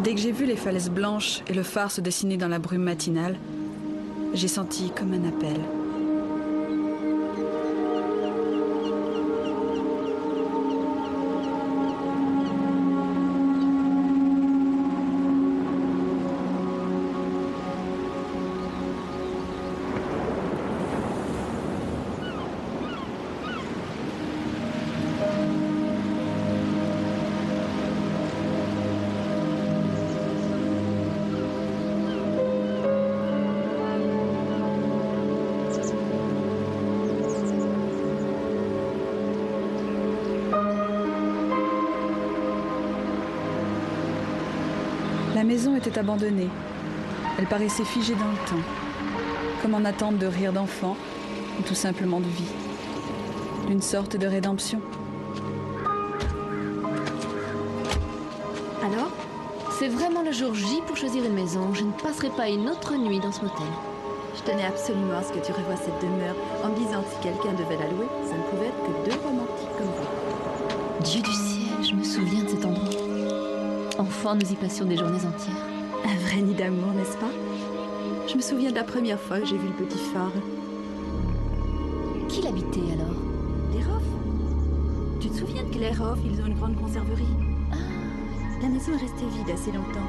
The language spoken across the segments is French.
Dès que j'ai vu les falaises blanches et le phare se dessiner dans la brume matinale, j'ai senti comme un appel. La maison était abandonnée. Elle paraissait figée dans le temps, comme en attente de rire d'enfant, ou tout simplement de vie, d'une sorte de rédemption. Alors, c'est vraiment le jour J pour choisir une maison. Je ne passerai pas une autre nuit dans ce motel. Je tenais absolument à ce que tu revoies cette demeure en me disant que si quelqu'un devait la louer, ça ne pouvait être que deux romantiques comme vous. Dieu du ciel, je me souviens de cet endroit. Enfant, nous y passions des journées entières. Un vrai nid d'amour, n'est-ce pas? Je me souviens de la première fois que j'ai vu le petit phare. Qui l'habitait alors? Les Roff. Tu te souviens de les Roff, ils ont une grande conserverie. Ah. La maison est restée vide assez longtemps.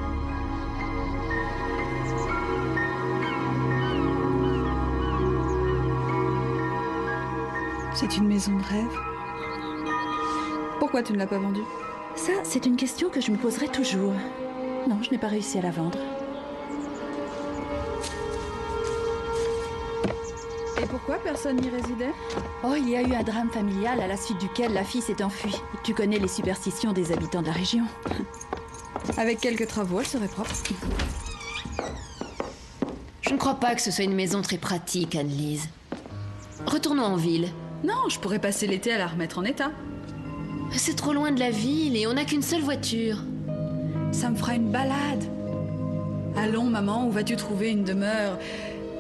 C'est une maison de rêve. Pourquoi tu ne l'as pas vendue? Ça, c'est une question que je me poserai toujours. Non, je n'ai pas réussi à la vendre. Et pourquoi personne n'y résidait? Oh, il y a eu un drame familial à la suite duquel la fille s'est enfuie. Tu connais les superstitions des habitants de la région. Avec quelques travaux, elle serait propre. Je ne crois pas que ce soit une maison très pratique, Anne-Lise. Retournons en ville. Non, je pourrais passer l'été à la remettre en état. C'est trop loin de la ville et on n'a qu'une seule voiture. Ça me fera une balade. Allons, maman, où vas-tu trouver une demeure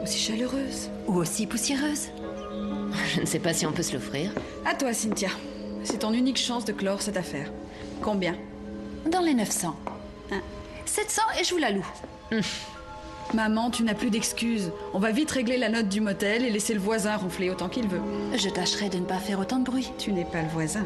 aussi chaleureuse? Ou aussi poussiéreuse. Je ne sais pas si on peut se l'offrir. À toi, Cynthia. C'est ton unique chance de clore cette affaire. Combien? Dans les 900. 700 et je vous la loue. Maman, tu n'as plus d'excuses. On va vite régler la note du motel et laisser le voisin ronfler autant qu'il veut. Je tâcherai de ne pas faire autant de bruit. Tu n'es pas le voisin.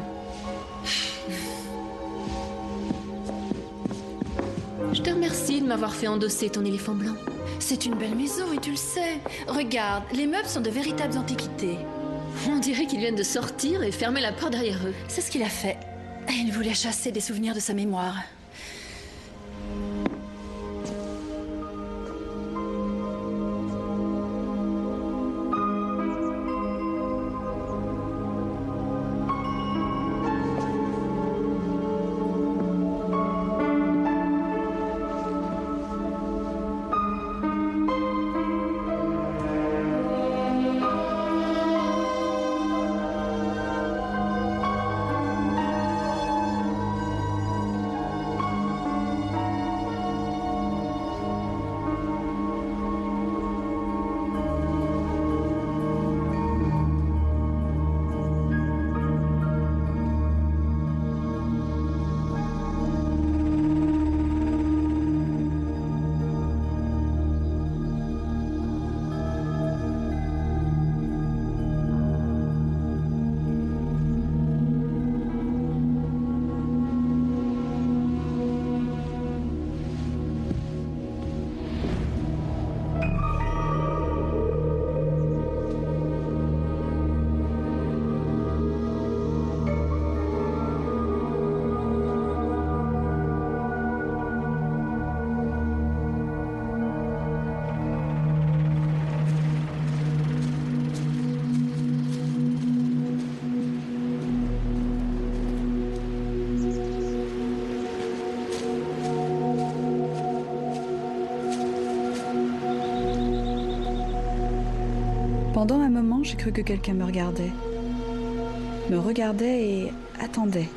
Je te remercie de m'avoir fait endosser ton éléphant blanc. C'est une belle maison et tu le sais. Regarde, les meubles sont de véritables antiquités. On dirait qu'ils viennent de sortir et fermer la porte derrière eux. C'est ce qu'il a fait. Il voulait chasser des souvenirs de sa mémoire. Pendant un moment, j'ai cru que quelqu'un me regardait. Me regardait et attendait.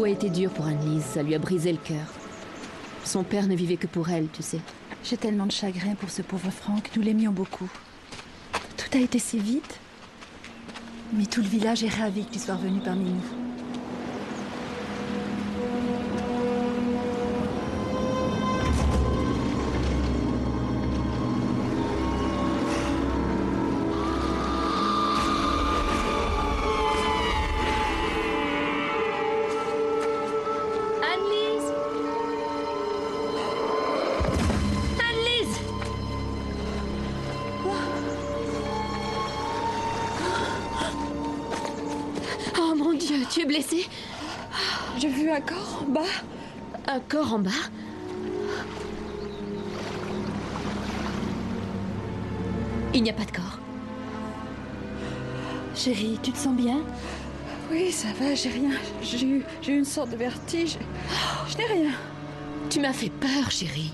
Tout a été dur pour Annelise, ça lui a brisé le cœur. Son père ne vivait que pour elle, tu sais. J'ai tellement de chagrin pour ce pauvre Franck, nous l'aimions beaucoup. Tout a été si vite. Mais tout le village est ravi que tu sois revenu parmi nous. Annelise! Annelise! Oh mon Dieu, tu es blessée? J'ai vu un corps en bas. Un corps en bas? Il n'y a pas de corps. Chérie, tu te sens bien? Oui, ça va, j'ai rien. J'ai eu une sorte de vertige. Je n'ai rien. Tu m'as fait peur, chérie.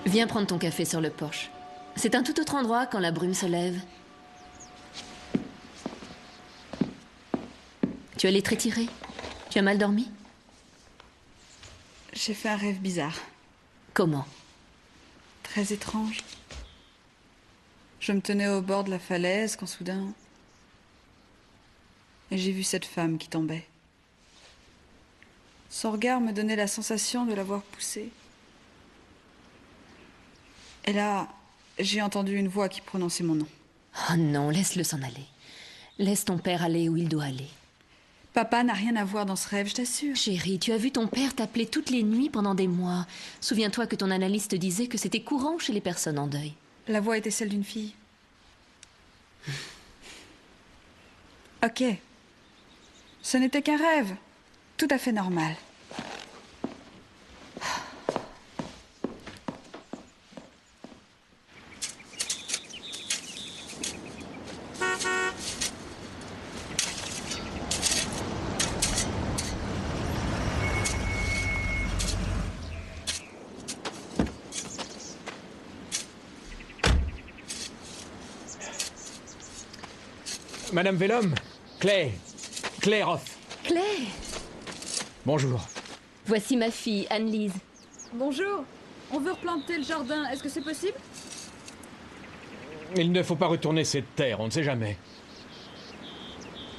Viens prendre ton café sur le porche. C'est un tout autre endroit quand la brume se lève. Tu allais te retirer? Tu as mal dormi? J'ai fait un rêve bizarre. Comment? Très étrange. Je me tenais au bord de la falaise quand soudain... Et j'ai vu cette femme qui tombait. Son regard me donnait la sensation de l'avoir poussée. Et là, j'ai entendu une voix qui prononçait mon nom. Oh non, laisse-le s'en aller. Laisse ton père aller où il doit aller. Papa n'a rien à voir dans ce rêve, je t'assure. Chérie, tu as vu ton père t'appeler toutes les nuits pendant des mois. Souviens-toi que ton analyste disait que c'était courant chez les personnes en deuil. La voix était celle d'une fille. Ok. Ce n'était qu'un rêve. Tout à fait normal. Madame Vellum, Claire Hoff. Claire! Bonjour. Voici ma fille, Annelise. Bonjour. On veut replanter le jardin. Est-ce que c'est possible? Il ne faut pas retourner cette terre, on ne sait jamais.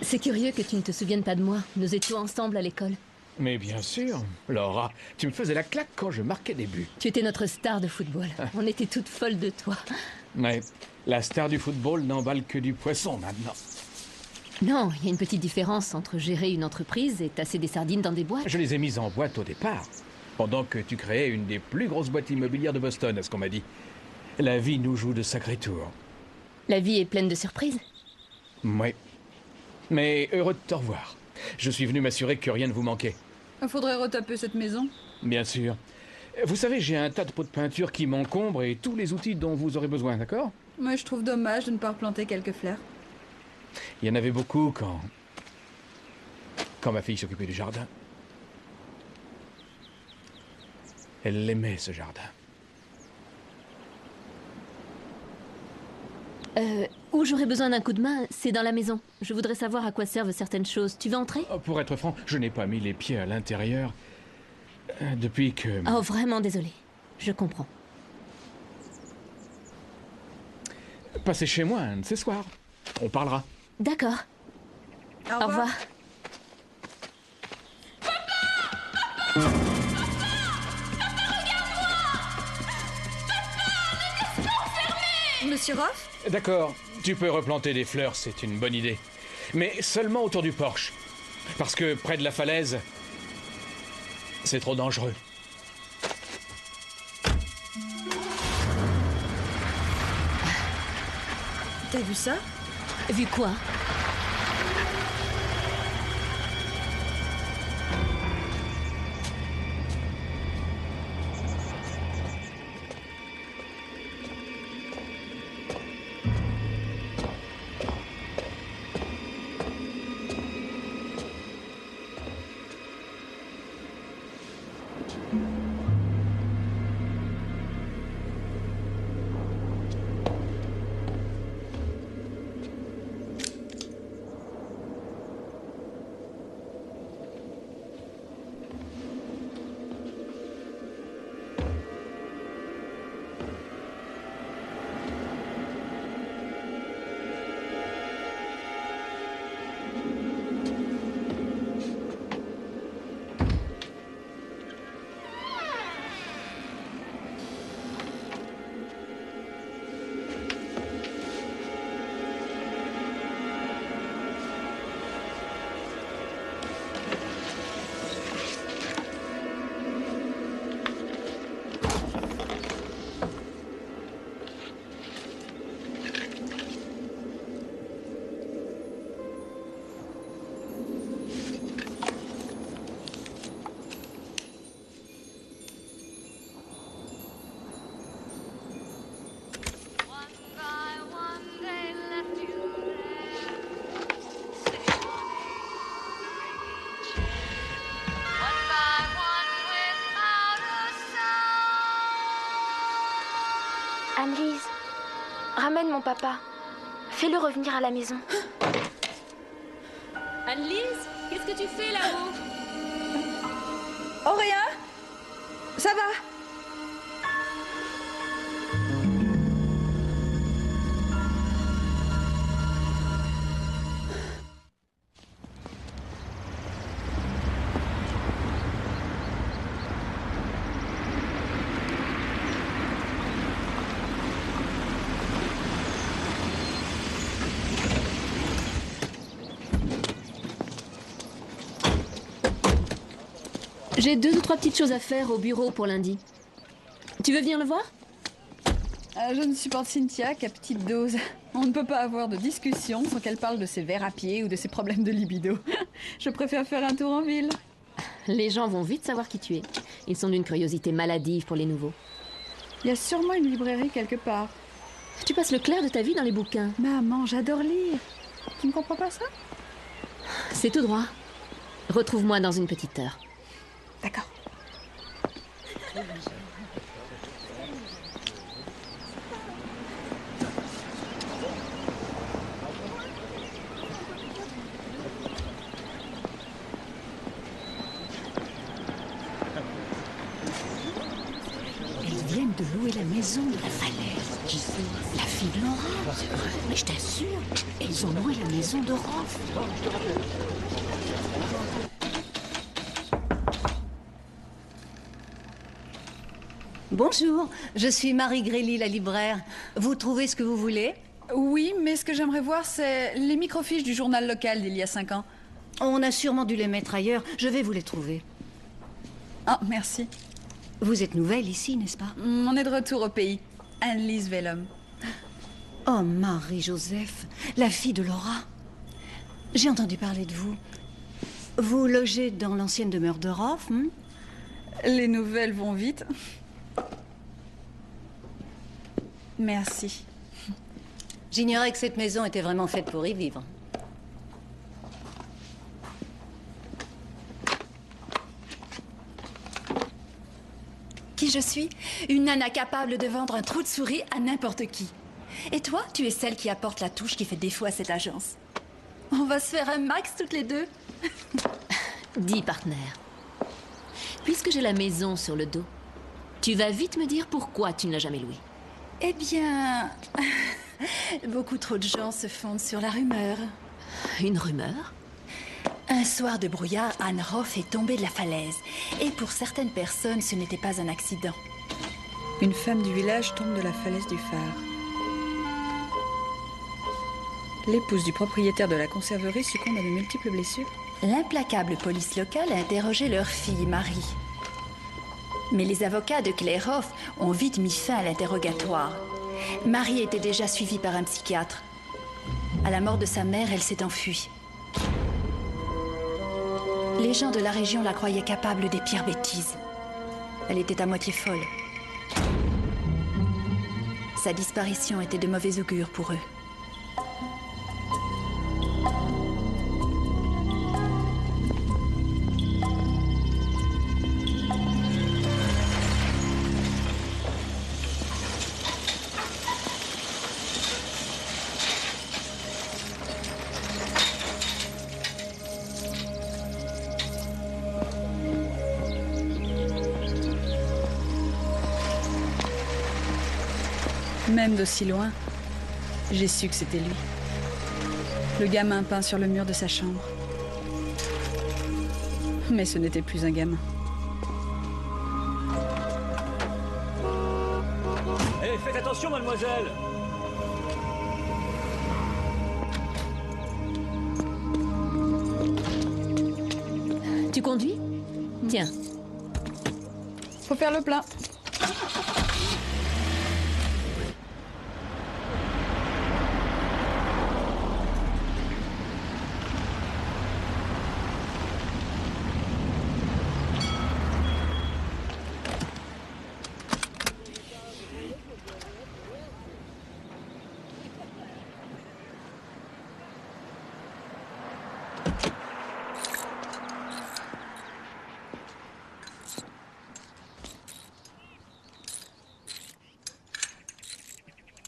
C'est curieux que tu ne te souviennes pas de moi. Nous étions ensemble à l'école. Mais bien sûr. Laura, tu me faisais la claque quand je marquais des buts. Tu étais notre star de football. On était toutes folles de toi. Ouais, la star du football n'emballe que du poisson maintenant. Non, il y a une petite différence entre gérer une entreprise et tasser des sardines dans des boîtes. Je les ai mises en boîte au départ, pendant que tu créais une des plus grosses boîtes immobilières de Boston, à ce qu'on m'a dit. La vie nous joue de sacrés tours. La vie est pleine de surprises. Ouais. Mais heureux de te revoir. Je suis venu m'assurer que rien ne vous manquait. Faudrait retaper cette maison. Bien sûr. Vous savez, j'ai un tas de pots de peinture qui m'encombrent et tous les outils dont vous aurez besoin, d'accord? Moi, je trouve dommage de ne pas replanter quelques fleurs. Il y en avait beaucoup quand ma fille s'occupait du jardin. Elle l'aimait, ce jardin. Où j'aurais besoin d'un coup de main, c'est dans la maison. Je voudrais savoir à quoi servent certaines choses. Tu veux entrer? Pour être franc, je n'ai pas mis les pieds à l'intérieur depuis que... Oh, vraiment désolé. Je comprends. Passez chez moi un de ces soirs. On parlera. D'accord. Au revoir. Monsieur Roth? D'accord, tu peux replanter des fleurs, c'est une bonne idée. Mais seulement autour du porche. Parce que près de la falaise, c'est trop dangereux. T'as vu ça? Vu quoi? Anne-Lise, ramène mon papa. Fais-le revenir à la maison. Anne-Lise, qu'est-ce que tu fais là-haut? Oh, rien? Ça va? J'ai 2 ou 3 petites choses à faire au bureau pour lundi. Tu veux venir le voir? Je ne supporte Cynthia qu'à petite dose. On ne peut pas avoir de discussion sans qu'elle parle de ses verres à pied ou de ses problèmes de libido. Je préfère faire un tour en ville. Les gens vont vite savoir qui tu es. Ils sont d'une curiosité maladive pour les nouveaux. Il y a sûrement une librairie quelque part. Tu passes le clair de ta vie dans les bouquins. Maman, j'adore lire. Tu ne comprends pas ça? C'est tout droit. Retrouve-moi dans une petite heure. D'accord. Ils viennent de louer la maison de la falaise. Qui c'est? La fille de Laura. C'est vrai. Mais je t'assure, ils ont loué la maison de Roth. Bonjour, je suis Marie Grély, la libraire. Vous trouvez ce que vous voulez? Oui, mais ce que j'aimerais voir, c'est les microfiches du journal local d'il y a 5 ans. On a sûrement dû les mettre ailleurs. Je vais vous les trouver. Ah, merci. Vous êtes nouvelle ici, n'est-ce pas? On est de retour au pays. Anne-Lise Vellum. Oh, Marie-Joseph, la fille de Laura. J'ai entendu parler de vous. Vous logez dans l'ancienne demeure de Roff, hein? Les nouvelles vont vite. Merci. J'ignorais que cette maison était vraiment faite pour y vivre. Qui je suis? Une nana capable de vendre un trou de souris à n'importe qui. Et toi, tu es celle qui apporte la touche qui fait défaut à cette agence. On va se faire un max toutes les deux. Dis, partenaire. Puisque j'ai la maison sur le dos, tu vas vite me dire pourquoi tu ne l'as jamais louée. Eh bien... beaucoup trop de gens se fondent sur la rumeur. Une rumeur? Un soir de brouillard, Anne Roff est tombée de la falaise. Et pour certaines personnes, ce n'était pas un accident. Une femme du village tombe de la falaise du phare. L'épouse du propriétaire de la conserverie succombe à de multiples blessures. L'implacable police locale a interrogé leur fille, Marie. Mais les avocats de Claire Roff ont vite mis fin à l'interrogatoire. Marie était déjà suivie par un psychiatre. À la mort de sa mère, elle s'est enfuie. Les gens de la région la croyaient capable des pires bêtises. Elle était à moitié folle. Sa disparition était de mauvais augure pour eux. Même d'aussi loin, j'ai su que c'était lui. Le gamin peint sur le mur de sa chambre. Mais ce n'était plus un gamin. Hé, faites attention, mademoiselle! Tu conduis? Tiens. Faut faire le plein.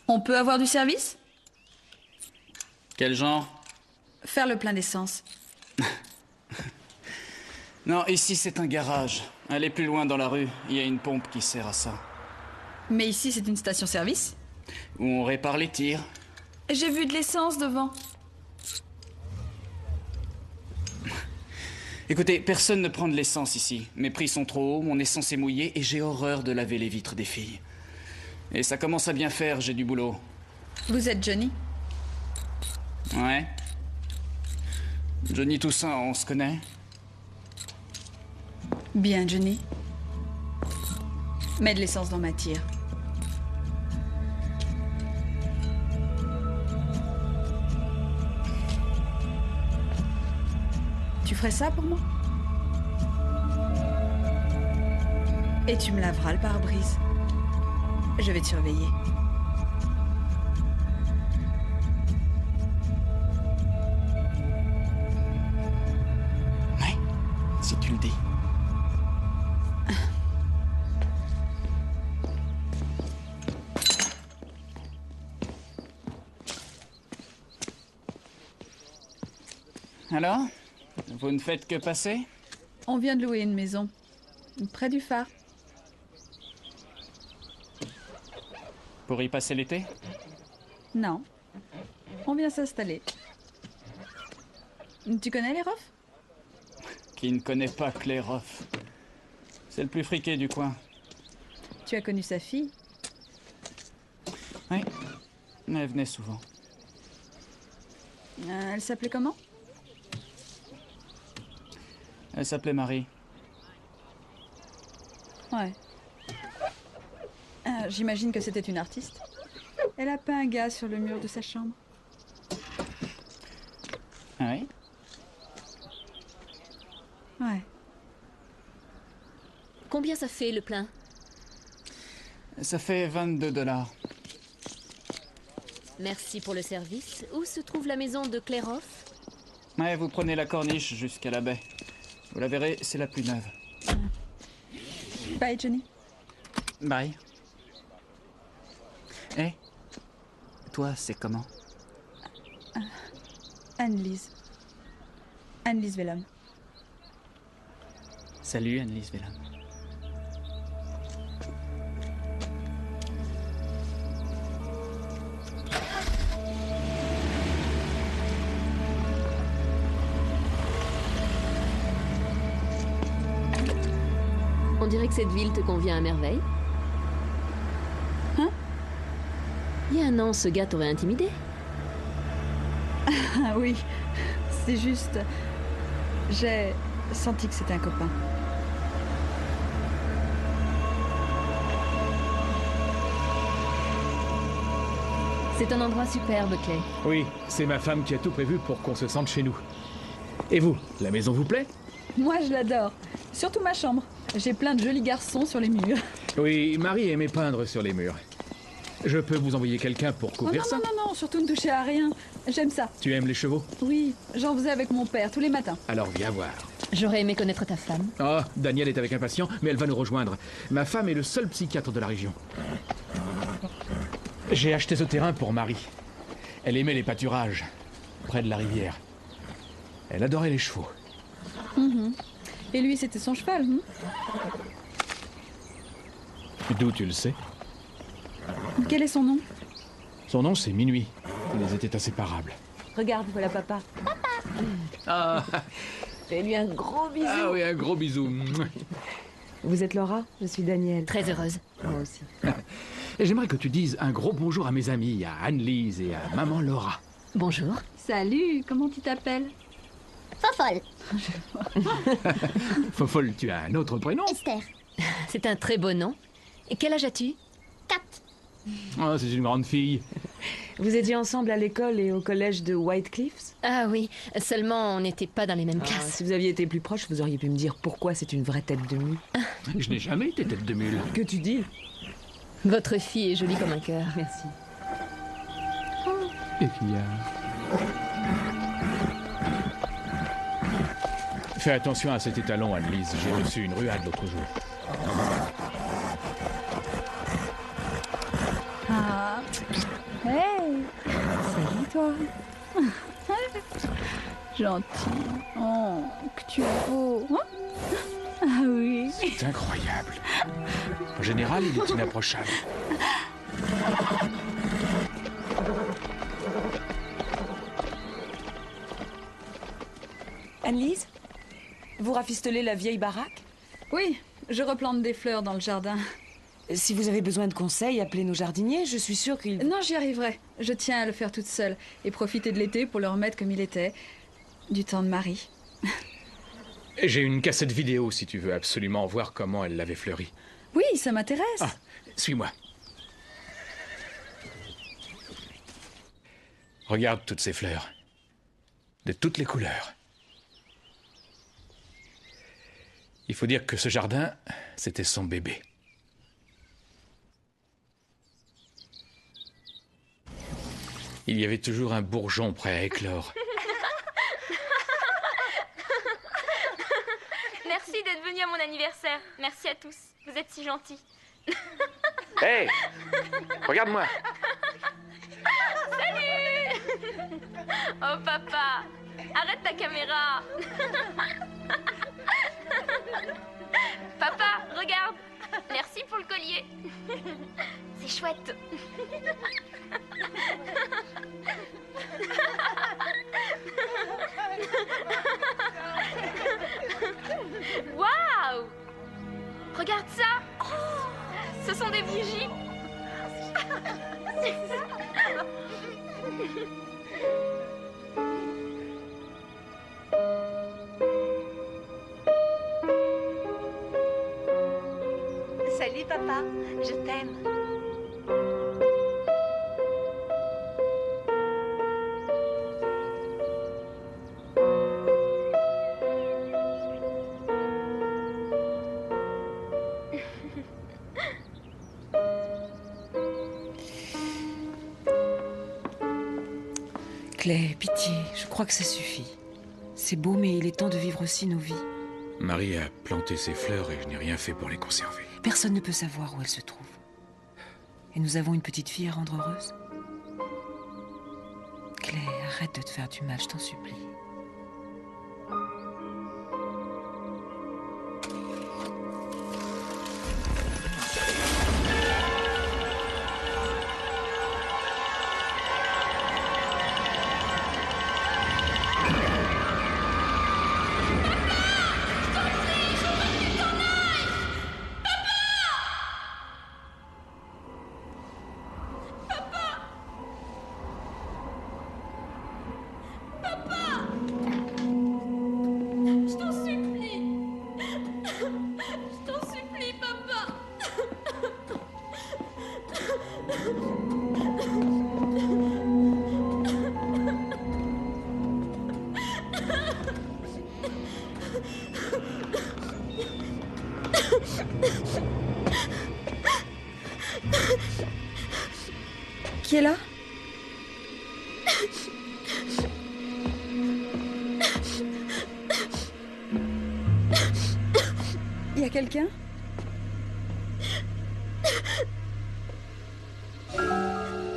On peut avoir du service? Quel genre? Faire le plein d'essence. Non, ici c'est un garage. Allez plus loin dans la rue, il y a une pompe qui sert à ça. Mais ici, c'est une station-service. Où on répare les tirs. J'ai vu de l'essence devant. Écoutez, personne ne prend de l'essence ici. Mes prix sont trop hauts, mon essence est mouillée et j'ai horreur de laver les vitres des filles. Et ça commence à bien faire, j'ai du boulot. Vous êtes Johnny? Ouais. Johnny Toussaint, on se connaît? Bien, Johnny. Mets de l'essence dans ma tire. Tu ferais ça pour moi? Et tu me laveras le pare-brise. Je vais te surveiller. Ouais, si tu le dis. Alors? Vous ne faites que passer? On vient de louer une maison, près du phare. Pour y passer l'été? Non, on vient s'installer. Tu connais les Roff? Qui ne connaît pas Claire Roff? C'est le plus friqué du coin. Tu as connu sa fille? Oui, elle venait souvent. Elle s'appelait comment? Elle s'appelait Marie. Ouais. J'imagine que c'était une artiste. Elle a peint un gars sur le mur de sa chambre. Ah oui? Ouais. Combien ça fait le plein? Ça fait 22 $. Merci pour le service. Où se trouve la maison de Clairehoff? Ouais, vous prenez la corniche jusqu'à la baie. Vous la verrez, c'est la plus neuve. Bye, Johnny. Bye. Eh? Toi, c'est comment? Anne-Lise. Anne-Lise Vellum. Salut, Anne-Lise Vellum. On dirait que cette ville te convient à merveille. Hein? Il y a un an, ce gars t'aurait intimidé. Ah oui, c'est juste... J'ai senti que c'était un copain. C'est un endroit superbe, Clay. Oui, c'est ma femme qui a tout prévu pour qu'on se sente chez nous. Et vous, la maison vous plaît? Moi, je l'adore. Surtout ma chambre. J'ai plein de jolis garçons sur les murs. Oui, Marie aimait peindre sur les murs. Je peux vous envoyer quelqu'un pour Oh couvrir non, ça? non, non, non, surtout ne touchez à rien. J'aime ça. Tu aimes les chevaux? Oui, j'en faisais avec mon père tous les matins. Alors viens voir. J'aurais aimé connaître ta femme. Oh, Daniel est avec un patient, mais elle va nous rejoindre. Ma femme est le seul psychiatre de la région. J'ai acheté ce terrain pour Marie. Elle aimait les pâturages, près de la rivière. Elle adorait les chevaux. Et lui, c'était son cheval. D'où tu le sais? Quel est son nom? Son nom, c'est Minuit. Ils étaient inséparables. Regarde, voilà papa. Ah, Fais-lui un gros bisou. ah oui, un gros bisou. Vous êtes Laura? Je suis Daniel. Très heureuse. Moi aussi. Et j'aimerais que tu dises un gros bonjour à mes amis, à Anne-Lise et à maman Laura. Bonjour. Salut, comment tu t'appelles? Fofolle. Fofolle, tu as un autre prénom? Esther. C'est un très beau nom. Et quel âge as-tu? 4. Oh, c'est une grande fille. Vous étiez ensemble à l'école et au collège de White Cliffs? Ah oui, seulement on n'était pas dans les mêmes Ah, classes. si vous aviez été plus proche, vous auriez pu me dire pourquoi c'est une vraie tête de mule. Je n'ai jamais été tête de mule. Que tu dis? Votre fille est jolie comme un cœur. Merci. Et puis, Fais attention à cet étalon, Anne-Lise. J'ai reçu une ruade l'autre jour. Ah. Hey. Salut, toi. Gentil. Oh, que tu es beau. Ah oui. C'est incroyable. En général, il est inapprochable. Anne-Lise? Vous rafistolez la vieille baraque? Oui, je replante des fleurs dans le jardin. Si vous avez besoin de conseils, appelez nos jardiniers. Je suis sûre qu'ils... Non, j'y arriverai. Je tiens à le faire toute seule et profiter de l'été pour le remettre comme il était. Du temps de Marie. J'ai une cassette vidéo si tu veux absolument voir comment elle l'avait fleuri. Oui, ça m'intéresse. Ah, suis-moi. Regarde toutes ces fleurs. De toutes les couleurs. Il faut dire que ce jardin, c'était son bébé. Il y avait toujours un bourgeon prêt à éclore. Merci d'être venu à mon anniversaire. Merci à tous. Vous êtes si gentils. Hé! Regarde-moi! Salut! Oh papa, arrête ta caméra. Papa, regarde. Merci pour le collier. C'est chouette. Waouh! Regarde ça. Oh, Ce sont des bougies. Salut papa, je t'aime. Clay, pitié, je crois que ça suffit. C'est beau, mais il est temps de vivre aussi nos vies. Marie a planté ses fleurs et je n'ai rien fait pour les conserver. Personne ne peut savoir où elles se trouvent. Et nous avons une petite fille à rendre heureuse. Clay, arrête de te faire du mal, je t'en supplie. Qui est là? Il y a quelqu'un?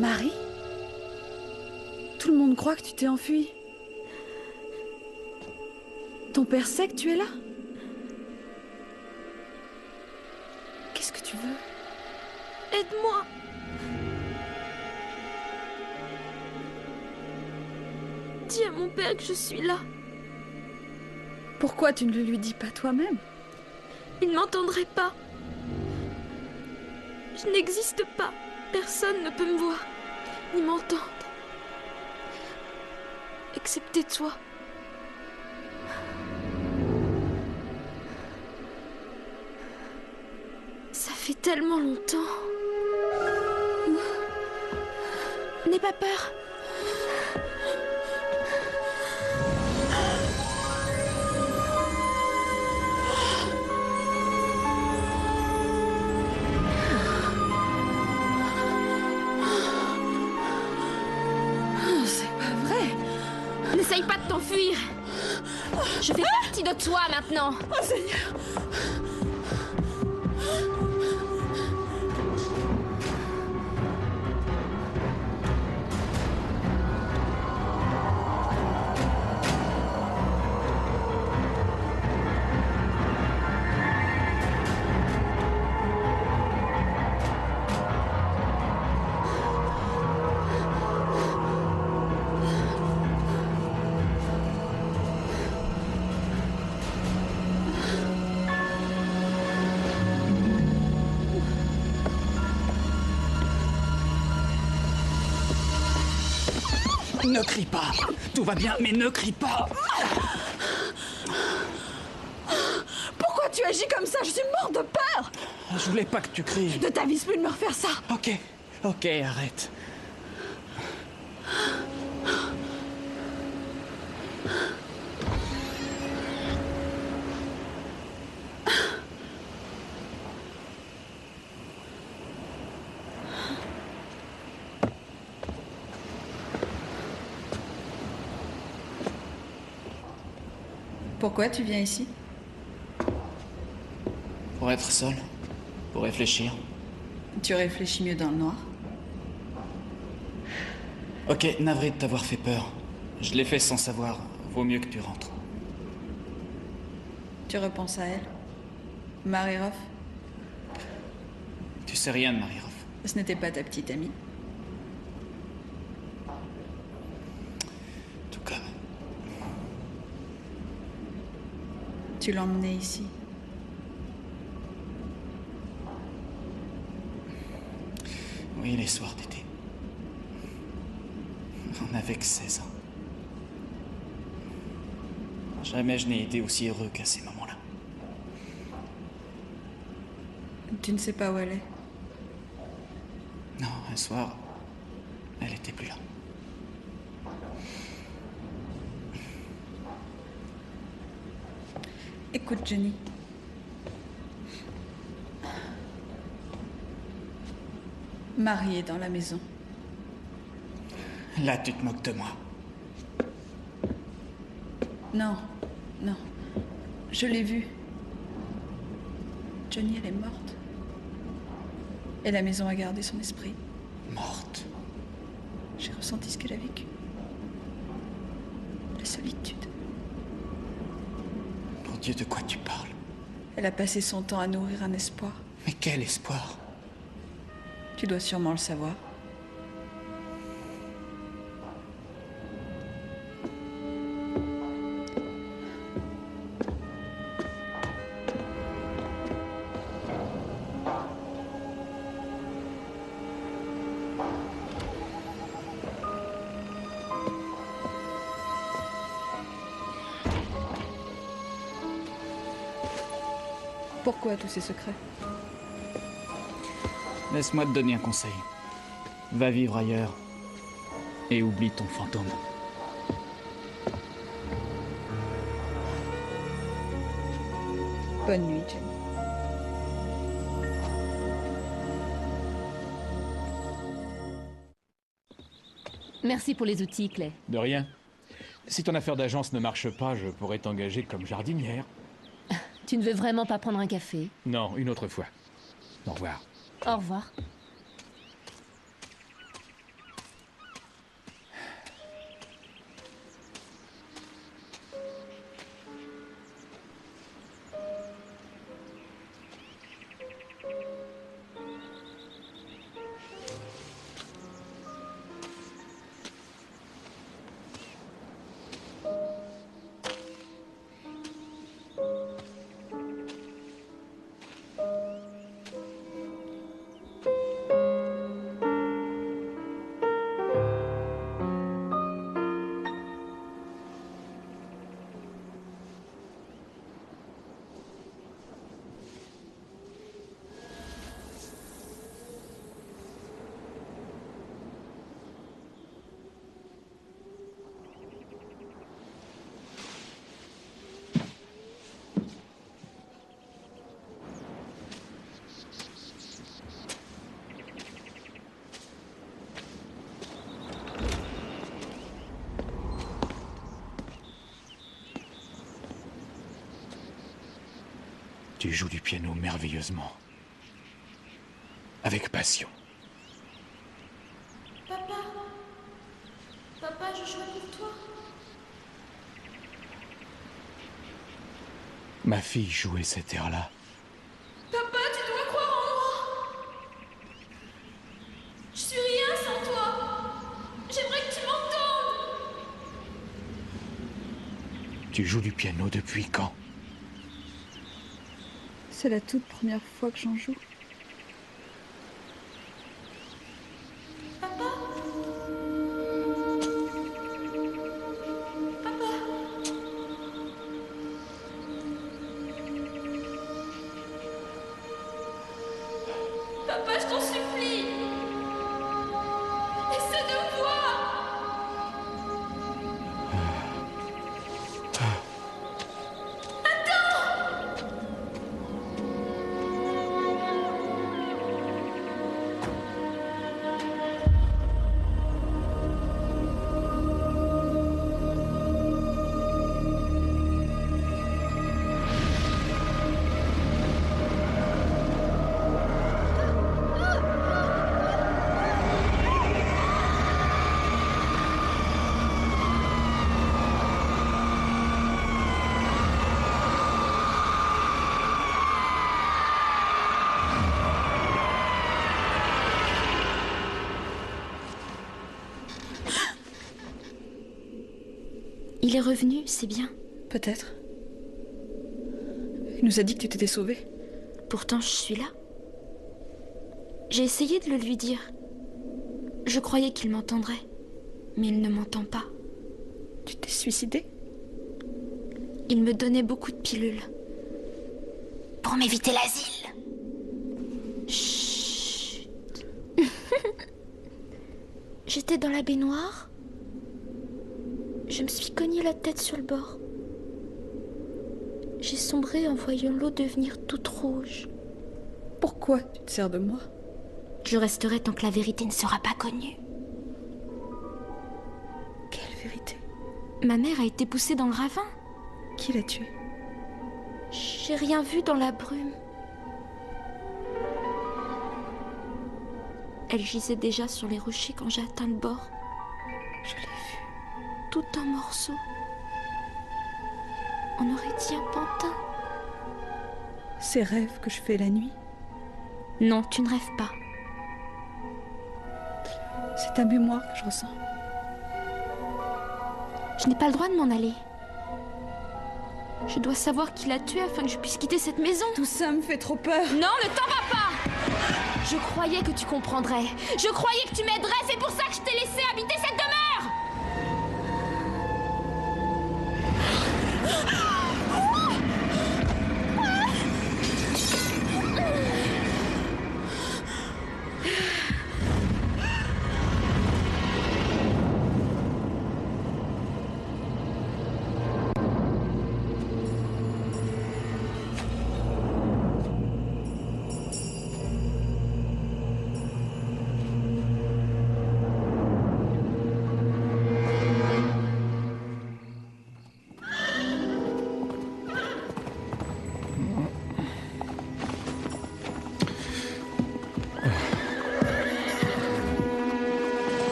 Marie? Tout le monde croit que tu t'es enfuie. Ton père sait que tu es là? Qu'est-ce que tu veux? Aide-moi. Dis à mon père que je suis là. Pourquoi tu ne le lui dis pas toi-même? Il ne m'entendrait pas. Je n'existe pas. Personne ne peut me voir, ni m'entendre. Excepté toi. Ça fait tellement longtemps. N'aie pas peur. N'essaye pas de t'enfuir. Je fais partie de toi maintenant. Oh Seigneur! Ne crie pas. Tout va bien, mais ne crie pas. Pourquoi tu agis comme ça? Je suis morte de peur! Je voulais pas que tu cries. Je ne t'avise plus de me refaire ça! Ok, ok, arrête. Pourquoi tu viens ici? Pour être seul, pour réfléchir. Tu réfléchis mieux dans le noir? Ok, navré de t'avoir fait peur. Je l'ai fait sans savoir. Vaut mieux que tu rentres. Tu repenses à elle? Marie Roff? Tu sais rien de Marie Roff. Ce n'était pas ta petite amie? Tout comme. Tu l'emmenais ici? Oui, les soirs d'été. On avait que 16 ans. Jamais je n'ai été aussi heureux qu'à ces moments-là. Tu ne sais pas où elle est. Non, un soir, elle était plus là. Écoute, Jenny. Marie est dans la maison. Là, tu te moques de moi. Non, non. Je l'ai vue. Johnny, elle est morte. Et la maison a gardé son esprit. Morte. J'ai ressenti ce qu'elle a vécu. La solitude. Mon Dieu, de quoi tu parles? Elle a passé son temps à nourrir un espoir. Mais quel espoir? Tu dois sûrement le savoir. Pourquoi tous ces secrets? Laisse-moi te donner un conseil. Va vivre ailleurs et oublie ton fantôme. Bonne nuit, Jenny. Merci pour les outils, Clay. De rien. Si ton affaire d'agence ne marche pas, je pourrais t'engager comme jardinière. Tu ne veux vraiment pas prendre un café? Non, une autre fois. Au revoir. Au revoir. Tu joues du piano merveilleusement. Avec passion. Papa, je jouais pour toi. Ma fille jouait cet air-là. Papa, tu dois croire en moi. Je suis rien sans toi. J'aimerais que tu m'entendes. Tu joues du piano depuis quand? C'est la toute première fois que j'en joue. Papa, je t'en supplie. Essaie de me voir. Il est revenu, c'est bien. Peut-être. Il nous a dit que tu t'étais sauvée. Pourtant, je suis là. J'ai essayé de le lui dire. Je croyais qu'il m'entendrait, mais il ne m'entend pas. Tu t'es suicidée? Il me donnait beaucoup de pilules. Pour m'éviter l'asile. Chut. J'étais dans la baignoire. Je me suis cogné la tête sur le bord. J'ai sombré en voyant l'eau devenir toute rouge. Pourquoi tu te sers de moi? Je resterai tant que la vérité ne sera pas connue. Quelle vérité? Ma mère a été poussée dans le ravin. Qui l'a tuée? J'ai rien vu dans la brume. Elle gisait déjà sur les rochers quand j'ai atteint le bord. Je l'ai vue. Tout en morceaux. On aurait dit un pantin. Ces rêves que je fais la nuit, Non, tu ne rêves pas. c'est ta mémoire que je ressens. Je n'ai pas le droit de m'en aller. Je dois savoir qui l'a tué afin que je puisse quitter cette maison. Tout ça me fait trop peur. Non, ne t'en vas pas! Je croyais que tu comprendrais. Je croyais que tu m'aiderais. C'est pour ça que je t'ai laissé habiter cette demeure!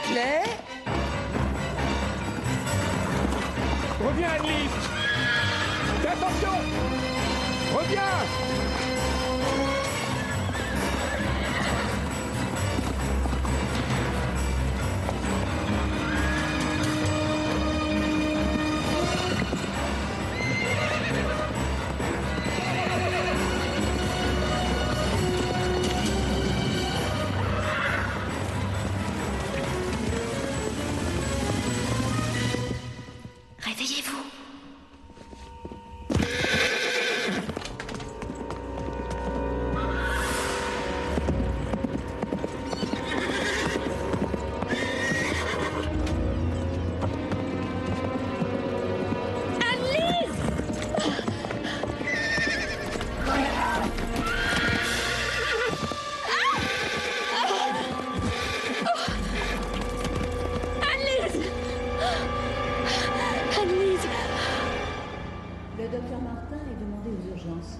Claire? Reviens, Annelise! Fais attention! Reviens! Réveillez-vous. Le docteur Martin est demandé aux urgences.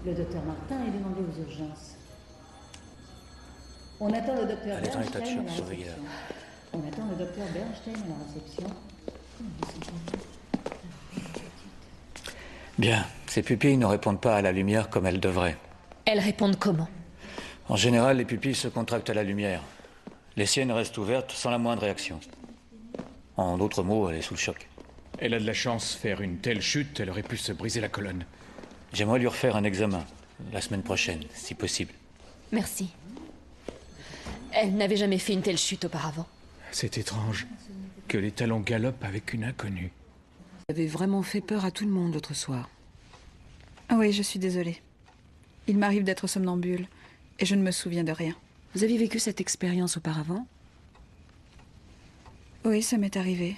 Le docteur Martin est demandé aux urgences. On attend le docteur Elle est en état de Bernstein à choc, la surveillez-la. réception. On attend le docteur Bernstein à la réception. Bien, ses pupilles ne répondent pas à la lumière comme elles devraient. Elles répondent comment? En général, les pupilles se contractent à la lumière. Les siennes restent ouvertes sans la moindre réaction. En d'autres mots, elle est sous le choc. Elle a de la chance. Faire une telle chute, elle aurait pu se briser la colonne. J'aimerais lui refaire un examen, la semaine prochaine, si possible. Merci. Elle n'avait jamais fait une telle chute auparavant. C'est étrange que les talons galopent avec une inconnue. Vous avez vraiment fait peur à tout le monde l'autre soir. Ah oui, je suis désolée. Il m'arrive d'être somnambule et je ne me souviens de rien. Vous aviez vécu cette expérience auparavant? Oui, ça m'est arrivé.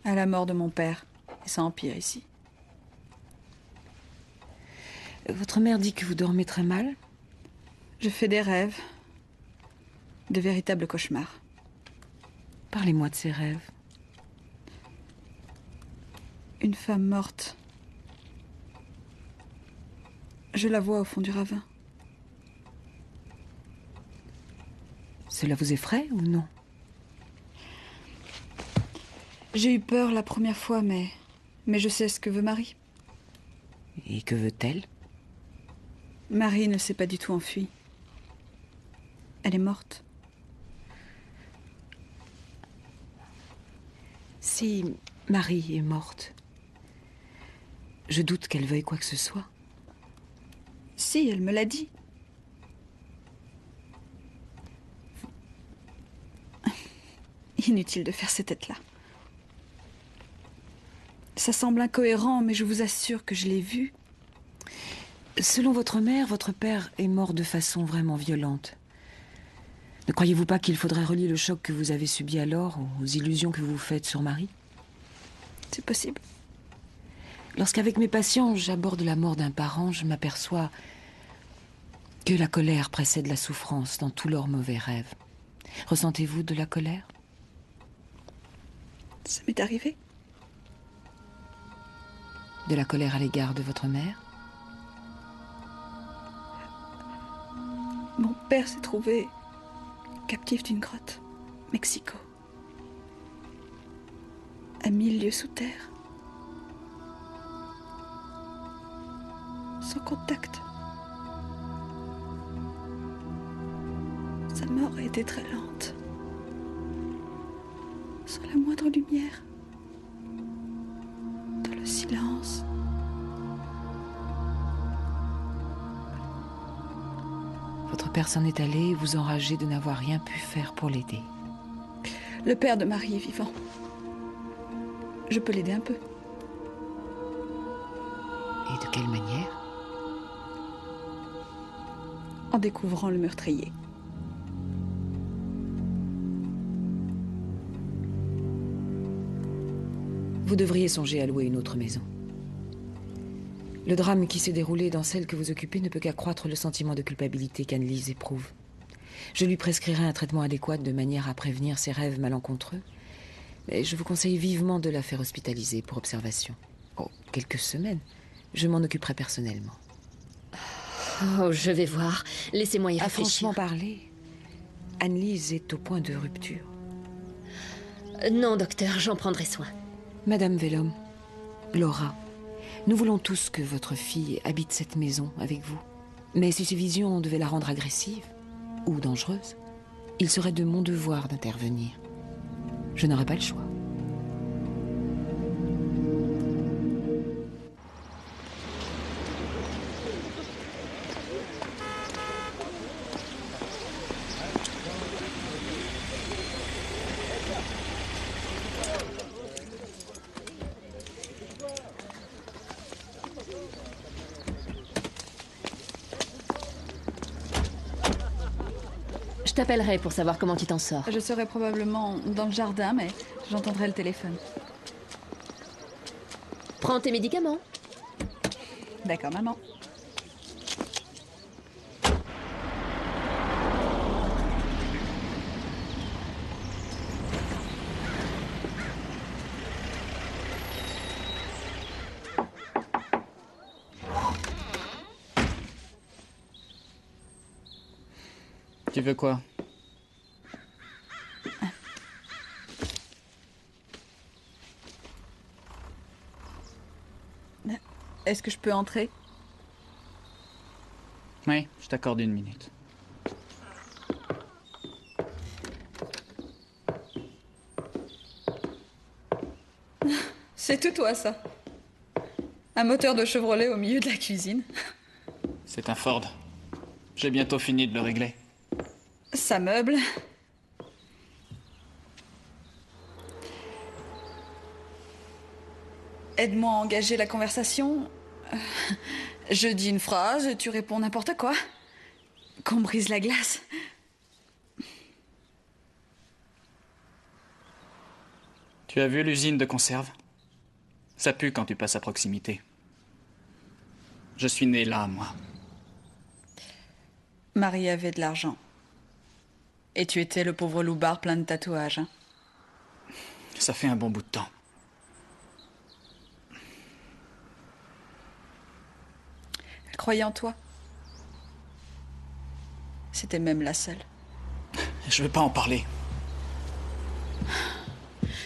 À la mort de mon père. Et ça empire ici. Votre mère dit que vous dormez très mal? Je fais des rêves. De véritables cauchemars. Parlez-moi de ces rêves. Une femme morte. Je la vois au fond du ravin. Cela vous effraie ou non? J'ai eu peur la première fois, mais je sais ce que veut Marie. Et que veut-elle? Marie ne s'est pas du tout enfuie. Elle est morte. Si Marie est morte, Je doute qu'elle veuille quoi que ce soit. Si, elle me l'a dit. Inutile de faire ces têtes-là. Ça semble incohérent, mais je vous assure que je l'ai vu. Selon votre mère, votre père est mort de façon vraiment violente. Ne croyez-vous pas qu'il faudrait relier le choc que vous avez subi alors aux illusions que vous vous faites sur Marie? C'est possible. Lorsqu'avec mes patients, j'aborde la mort d'un parent, je m'aperçois que la colère précède la souffrance dans tous leurs mauvais rêves. Ressentez-vous de la colère? Ça m'est arrivé. De la colère à l'égard de votre mère? Mon père s'est trouvé captif d'une grotte, Mexico. À 1000 lieues sous terre. Sans contact. Sa mort a été très lente. Sans la moindre lumière. Dans le silence. Votre père s'en est allé et vous enragez de n'avoir rien pu faire pour l'aider. Le père de Marie est vivant. Je peux l'aider un peu. Et de quelle manière? En découvrant le meurtrier. Vous devriez songer à louer une autre maison. Le drame qui s'est déroulé dans celle que vous occupez ne peut qu'accroître le sentiment de culpabilité qu'Anne-Lise éprouve. Je lui prescrirai un traitement adéquat de manière à prévenir ses rêves malencontreux, mais je vous conseille vivement de la faire hospitaliser pour observation. Oh, quelques semaines. Je m'en occuperai personnellement. Oh, je vais voir. Laissez-moi y réfléchir. Franchement parler, Anne-Lise est au point de rupture. Non, docteur, j'en prendrai soin. Madame Vellum, Laura, nous voulons tous que votre fille habite cette maison avec vous. Mais si ces visions devaient la rendre agressive ou dangereuse, il serait de mon devoir d'intervenir. Je n'aurais pas le choix. Je t'appellerai pour savoir comment tu t'en sors. Je serai probablement dans le jardin, mais j'entendrai le téléphone. Prends tes médicaments. D'accord, maman. Tu veux quoi? Est-ce que je peux entrer? Oui, je t'accorde 1 minute. C'est tout toi, ça. Un moteur de Chevrolet au milieu de la cuisine. C'est un Ford. J'ai bientôt fini de le régler. Ça meuble. Aide-moi à engager la conversation. Je dis une phrase, tu réponds n'importe quoi. Qu'on brise la glace. Tu as vu l'usine de conserve? Ça pue quand tu passes à proximité. Je suis né là, moi. Marie avait de l'argent. Et tu étais le pauvre loupard plein de tatouages. Hein. Ça fait un bon bout de temps. Elle croyait en toi. C'était même la seule. Je veux pas en parler.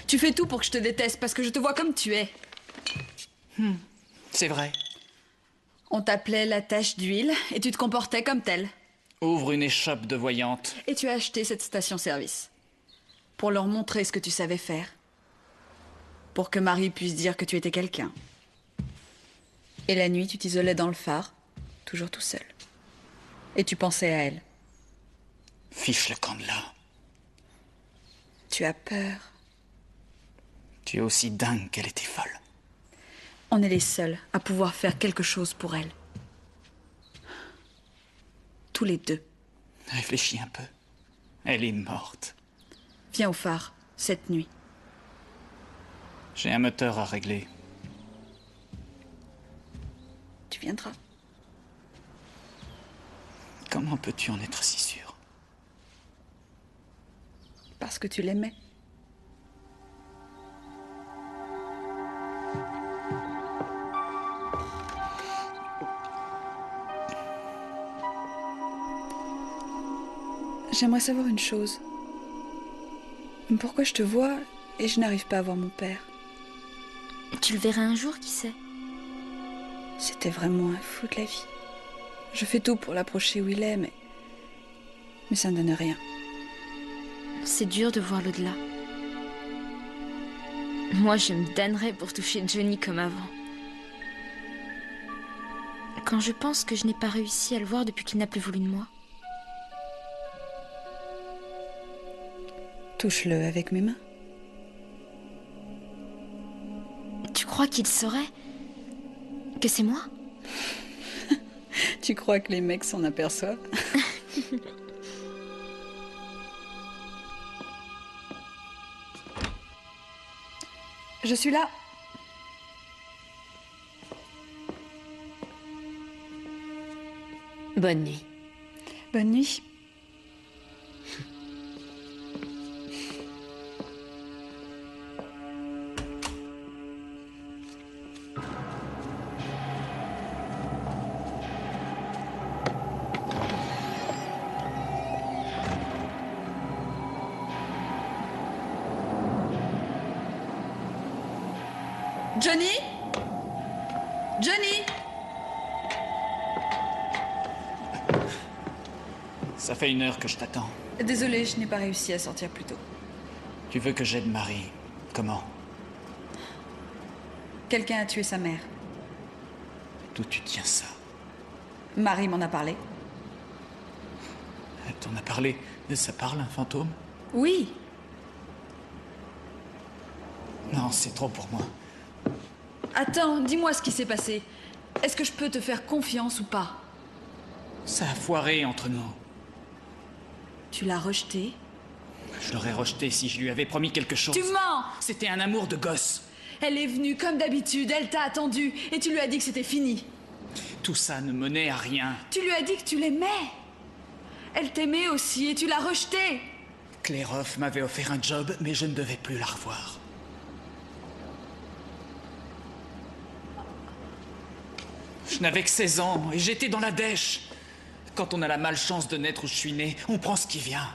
Tu fais tout pour que je te déteste parce que je te vois comme tu es. C'est vrai. On t'appelait la tache d'huile et tu te comportais comme telle. Ouvre une échoppe de voyante. Et tu as acheté cette station-service. Pour leur montrer ce que tu savais faire. Pour que Marie puisse dire que tu étais quelqu'un. Et la nuit, tu t'isolais dans le phare, toujours tout seul. Et tu pensais à elle. Fiche le camp de là. Tu as peur. Tu es aussi dingue qu'elle était folle. On est les seuls à pouvoir faire quelque chose pour elle. Tous les deux. Réfléchis un peu. Elle est morte. Viens au phare, cette nuit. J'ai un moteur à régler. Tu viendras. Comment peux-tu en être si sûr? Parce que tu l'aimais. J'aimerais savoir une chose. Pourquoi je te vois et je n'arrive pas à voir mon père? Tu le verras un jour, qui sait? C'était vraiment un fou de la vie. Je fais tout pour l'approcher où il est, mais ça ne donne rien. C'est dur de voir l'au-delà. Moi, je me damnerais pour toucher Johnny comme avant. Quand je pense que je n'ai pas réussi à le voir depuis qu'il n'a plus voulu de moi. Touche-le avec mes mains. Tu crois qu'il saurait que c'est moi? Tu crois que les mecs s'en aperçoivent? Je suis là. Bonne nuit. Bonne nuit. Johnny? Johnny? Ça fait 1 heure que je t'attends. Désolée, je n'ai pas réussi à sortir plus tôt. Tu veux que j'aide Marie? Comment? Quelqu'un a tué sa mère. D'où tu tiens ça? Marie m'en a parlé. Elle t'en a parlé? Ça parle, un fantôme? Oui. Non, c'est trop pour moi. Attends, dis-moi ce qui s'est passé. Est-ce que je peux te faire confiance ou pas? Ça a foiré entre nous. Tu l'as rejeté? Je l'aurais rejeté si je lui avais promis quelque chose. Tu mens! C'était un amour de gosse. Elle est venue comme d'habitude, elle t'a attendu et tu lui as dit que c'était fini. Tout ça ne menait à rien. Tu lui as dit que tu l'aimais. Elle t'aimait aussi et tu l'as rejetée. Claire Hoff m'avait offert un job, mais je ne devais plus la revoir. Je n'avais que 16 ans et j'étais dans la dèche. Quand on a la malchance de naître où je suis né, on prend ce qui vient.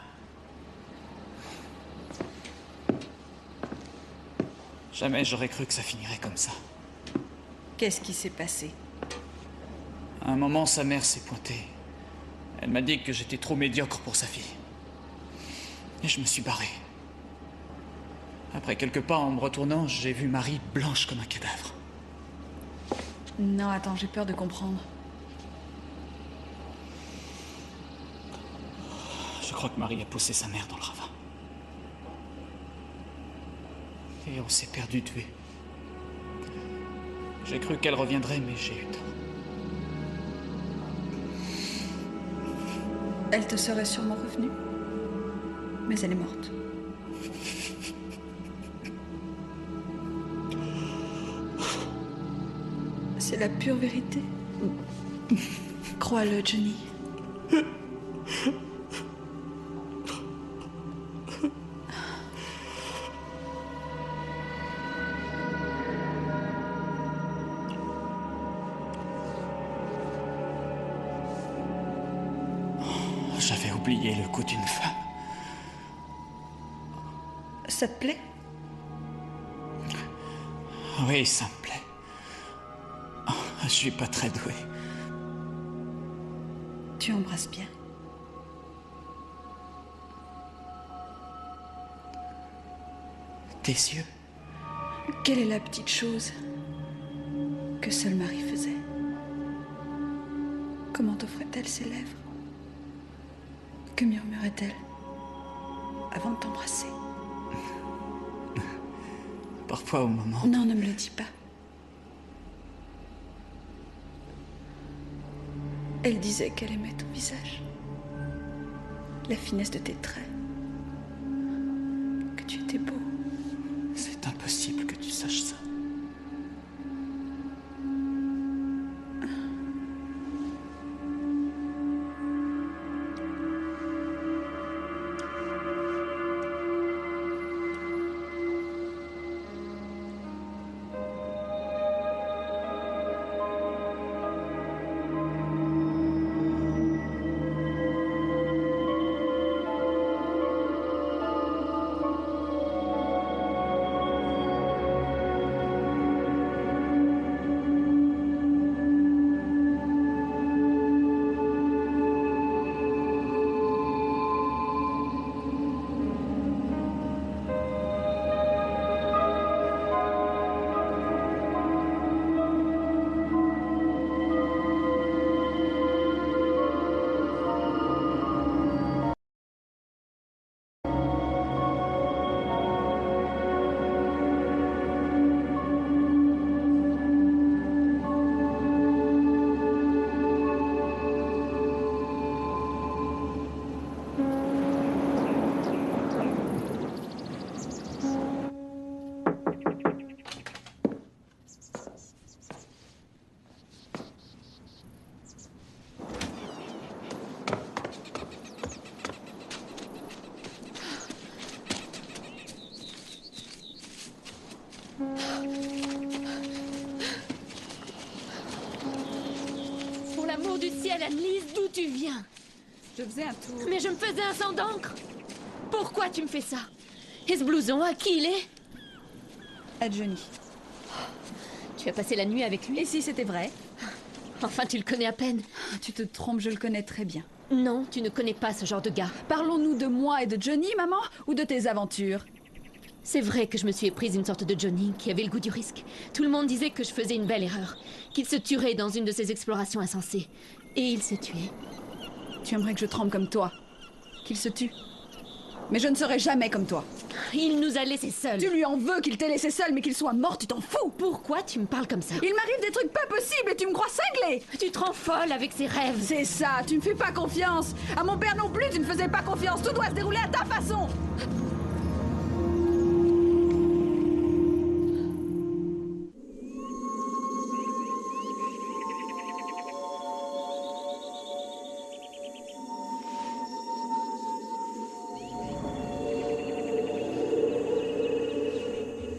Jamais j'aurais cru que ça finirait comme ça. Qu'est-ce qui s'est passé? À un moment, sa mère s'est pointée. Elle m'a dit que j'étais trop médiocre pour sa fille. Et je me suis barré. Après quelques pas, en me retournant, j'ai vu Marie blanche comme un cadavre. Non, attends, j'ai peur de comprendre. Je crois que Marie a poussé sa mère dans le ravin. Et on s'est perdu de vue. J'ai cru qu'elle reviendrait, mais j'ai eu tort. Elle te serait sûrement revenue. Mais elle est morte. C'est la pure vérité. Crois-le, Johnny. J'avais oublié le goût d'une femme. Ça te plaît? Oui, ça me plaît. Je suis pas très doué. Tu embrasses bien. Tes yeux. Quelle est la petite chose que seule Marie faisait? Comment t'offrait-elle ses lèvres? Que murmurait-elle avant de t'embrasser? Parfois au moment... Non, ne me le dis pas. Elle disait qu'elle aimait ton visage, la finesse de tes traits, que tu étais beau. C'est impossible que tu saches ça. Pour l'amour du ciel, Annelise, d'où tu viens? Je faisais un tour. Mais je me faisais un sang d'encre. Pourquoi tu me fais ça? Et ce blouson, à qui il est? À Johnny. Tu as passé la nuit avec lui? Et si c'était vrai? Enfin, tu le connais à peine. Tu te trompes, je le connais très bien. Non, tu ne connais pas ce genre de gars. Parlons-nous de moi et de Johnny, maman, ou de tes aventures? C'est vrai que je me suis éprise une sorte de Johnny qui avait le goût du risque. Tout le monde disait que je faisais une belle erreur, qu'il se tuerait dans une de ses explorations insensées. Et il s'est tué. Tu aimerais que je tremble comme toi, qu'il se tue. Mais je ne serai jamais comme toi. Il nous a laissés seuls. Tu lui en veux qu'il t'ait laissé seul, mais qu'il soit mort, tu t'en fous. Pourquoi tu me parles comme ça? Il m'arrive des trucs pas possibles et tu me crois cinglé. Tu te rends folle avec ses rêves. C'est ça, tu me fais pas confiance. À mon père non plus, tu ne faisais pas confiance. Tout doit se dérouler à ta façon.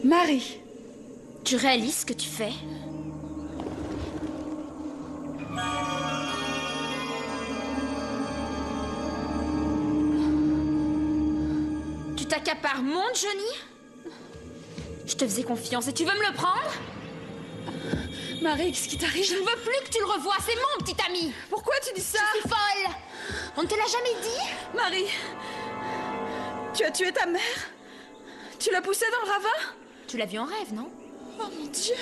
Marie. Tu réalises ce que tu fais? Tu t'accapares mon Johnny? Je te faisais confiance et tu veux me le prendre? Marie, qu'est-ce qui t'arrive? Je ne veux plus que tu le revoies, c'est mon petit ami! Pourquoi tu dis ça? Je suis folle! On ne te l'a jamais dit? Marie, tu as tué ta mère? Tu l'as poussée dans le ravin? Tu l'as vu en rêve, non? Oh mon Dieu!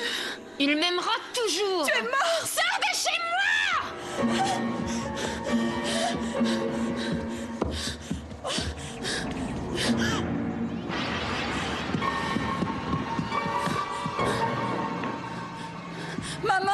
Il m'aimera toujours! Tu es mort! Sors de chez moi! Maman?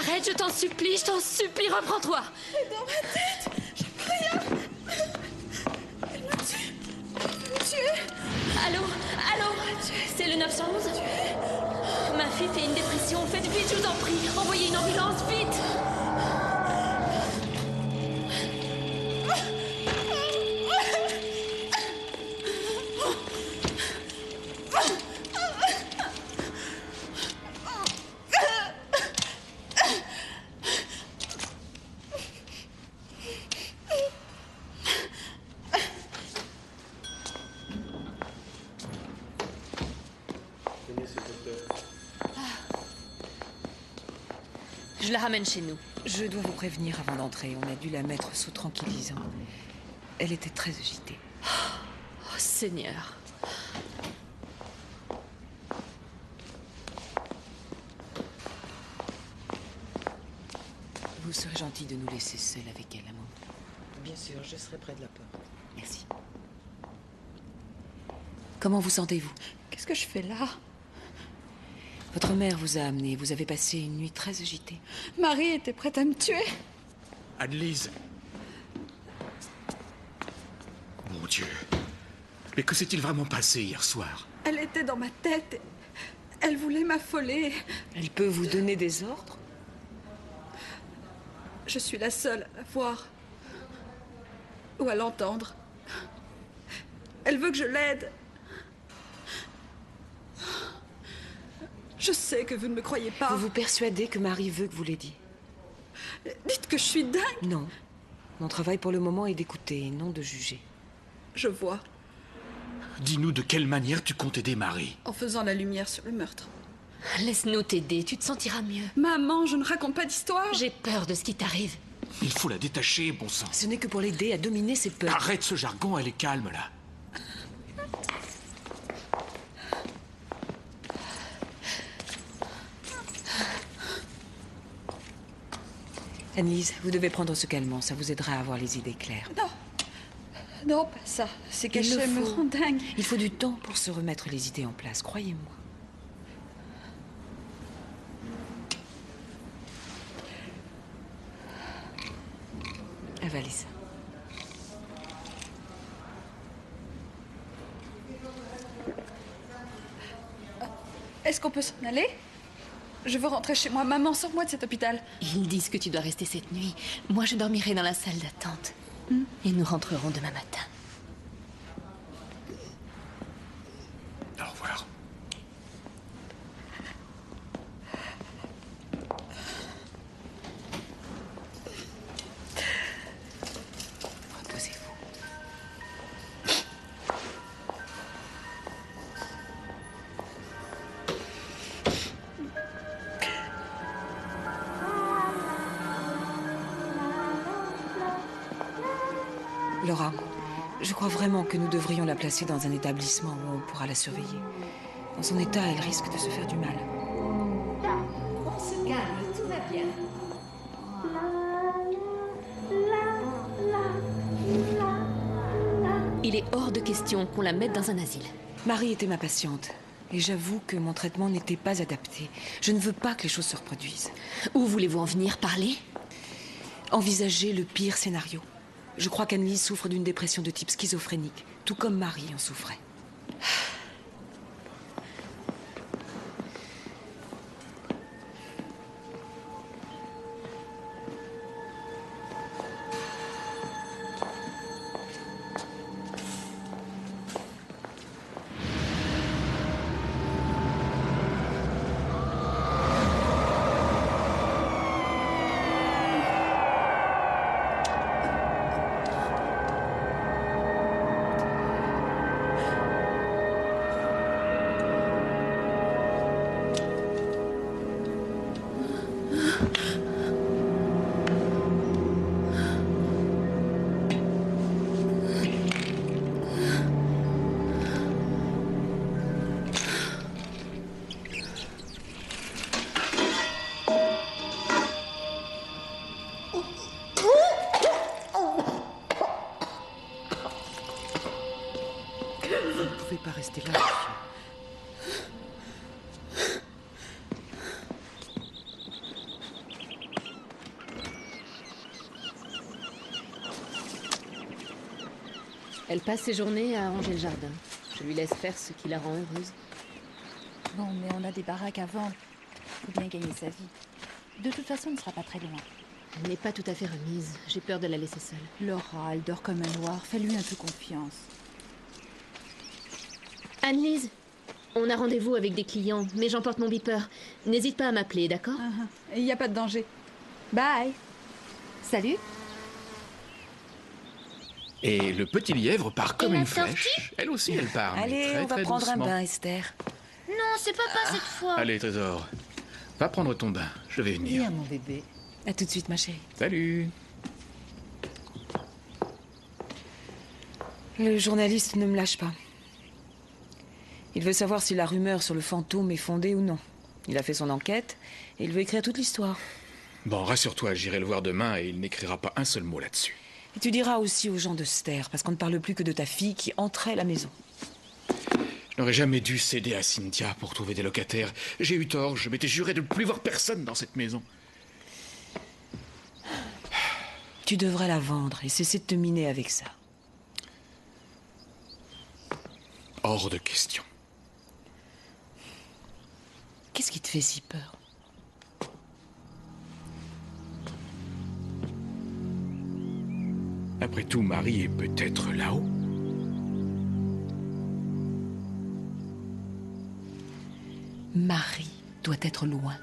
Arrête, je t'en supplie, reprends-toi. C'est dans ma tête. J'ai plus rien. Elle me tue. Elle me tue. Allô? C'est le 911? Ma fille fait une dépression. Faites vite, je vous en prie. Envoyez une ambulance, vite. Je la ramène chez nous. Je dois vous prévenir avant d'entrer. On a dû la mettre sous tranquillisant. Elle était très agitée. Oh, Seigneur. Vous serez gentil de nous laisser seuls avec elle, maman. Bien sûr, je serai près de la porte. Merci. Comment vous sentez-vous? Qu'est-ce que je fais là? Votre mère vous a amené. Vous avez passé une nuit très agitée. Marie était prête à me tuer. Annelise. Mon Dieu. Mais que s'est-il vraiment passé hier soir? Elle était dans ma tête. Elle voulait m'affoler. Elle peut vous donner des ordres? Je suis la seule à la voir. Ou à l'entendre. Elle veut que je l'aide. Je sais que vous ne me croyez pas. Vous vous persuadez que Marie veut que vous l'aidiez? Dites que je suis dingue. Non. Mon travail pour le moment est d'écouter et non de juger. Je vois. Dis-nous de quelle manière tu comptes aider Marie. En faisant la lumière sur le meurtre. Laisse-nous t'aider, tu te sentiras mieux. Maman, je ne raconte pas d'histoire. J'ai peur de ce qui t'arrive. Il faut la détacher, bon sang. Ce n'est que pour l'aider à dominer ses peurs. Arrête ce jargon, elle est calme là. Annelise, vous devez prendre ce calmant, ça vous aidera à avoir les idées claires. Non. Non, pas ça. Ces cachets me rendent dingue. Il faut du temps pour se remettre les idées en place, croyez-moi. Avalez ça. Est-ce qu'on peut s'en aller? Je veux rentrer chez moi. Maman, sors-moi de cet hôpital. Ils disent que tu dois rester cette nuit. Moi, je dormirai dans la salle d'attente. Et nous rentrerons demain matin. Au revoir. Reposez-vous. Laura, je crois vraiment que nous devrions la placer dans un établissement où on pourra la surveiller. Dans son état, elle risque de se faire du mal. On se calme, tout va bien. Il est hors de question qu'on la mette dans un asile. Marie était ma patiente. Et j'avoue que mon traitement n'était pas adapté. Je ne veux pas que les choses se reproduisent. Où voulez-vous en venir? Parler? Envisagez le pire scénario. Je crois qu'Annelise souffre d'une dépression de type schizophrénique, tout comme Marie en souffrait. Vous ne pouvez pas rester là, monsieur. Elle passe ses journées à ranger le jardin. Je lui laisse faire ce qui la rend heureuse. Bon, mais on a des baraques à vendre. Faut bien gagner sa vie. De toute façon, on ne sera pas très loin. Elle n'est pas tout à fait remise. J'ai peur de la laisser seule. Laura, elle dort comme un noir. Fais-lui un peu confiance. Annelise, on a rendez-vous avec des clients, mais j'emporte mon beeper. N'hésite pas à m'appeler, d'accord? Il n'y a pas de danger. Bye. Salut. Et le petit lièvre part comme une flèche. Elle aussi, elle part. mais Allez, très, on va très prendre doucement. un bain, Esther. Non, c'est papa cette fois. Allez, Trésor. Va prendre ton bain, je vais venir. Viens, mon bébé. À tout de suite, ma chérie. Salut. Le journaliste ne me lâche pas. Il veut savoir si la rumeur sur le fantôme est fondée ou non. Il a fait son enquête et il veut écrire toute l'histoire. Bon, rassure-toi, j'irai le voir demain et il n'écrira pas un seul mot là-dessus. Et tu diras aussi aux gens de Ster, parce qu'on ne parle plus que de ta fille qui entrait à la maison. Je n'aurais jamais dû céder à Cynthia pour trouver des locataires. J'ai eu tort, je m'étais juré de ne plus voir personne dans cette maison. Tu devrais la vendre et cesser de te miner avec ça. Hors de question. Qu'est-ce qui te fait si peur? Après tout, Marie est peut-être là-haut. Marie doit être loin.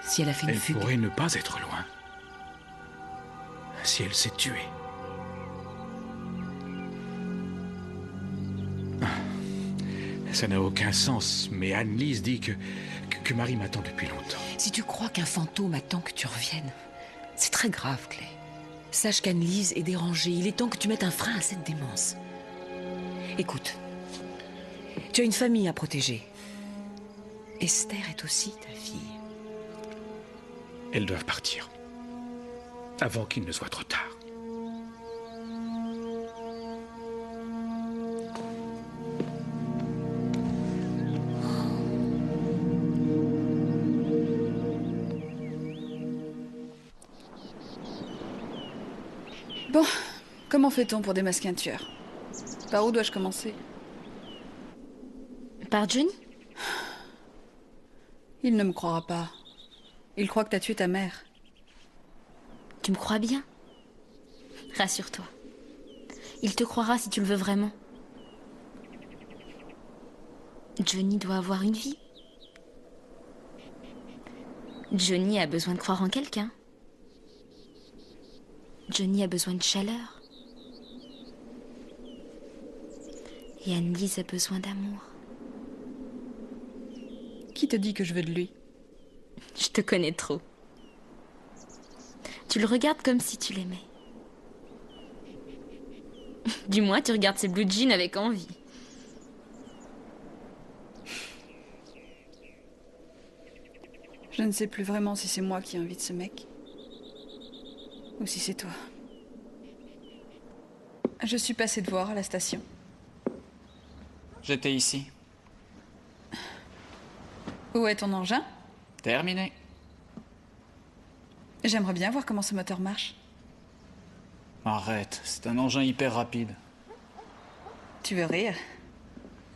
Si elle a fait une fugue... Elle pourrait ne pas être loin. Si elle s'est tuée. Ça n'a aucun sens, mais Anne-Lise dit que Marie m'attend depuis longtemps. Si tu crois qu'un fantôme attend que tu reviennes, c'est très grave, Clay. Sache qu'Anne-Lise est dérangée. Il est temps que tu mettes un frein à cette démence. Écoute, tu as une famille à protéger. Esther est aussi ta fille. Elles doivent partir. Avant qu'il ne soit trop tard. Bon, comment fait-on pour démasquer un tueur? Par où dois-je commencer? Par Johnny? Il ne me croira pas. Il croit que t'as tué ta mère. Tu me crois bien? Rassure-toi. Il te croira si tu le veux vraiment. Johnny doit avoir une vie. Johnny a besoin de croire en quelqu'un. Johnny a besoin de chaleur. Et Anne-Lise a besoin d'amour. Qui te dit que je veux de lui? Je te connais trop. Tu le regardes comme si tu l'aimais. Du moins, tu regardes ses blue jeans avec envie. Je ne sais plus vraiment si c'est moi qui invite ce mec. Ou si c'est toi. Je suis passée te voir à la station. J'étais ici. Où est ton engin? Terminé. J'aimerais bien voir comment ce moteur marche. Arrête, c'est un engin hyper rapide. Tu veux rire?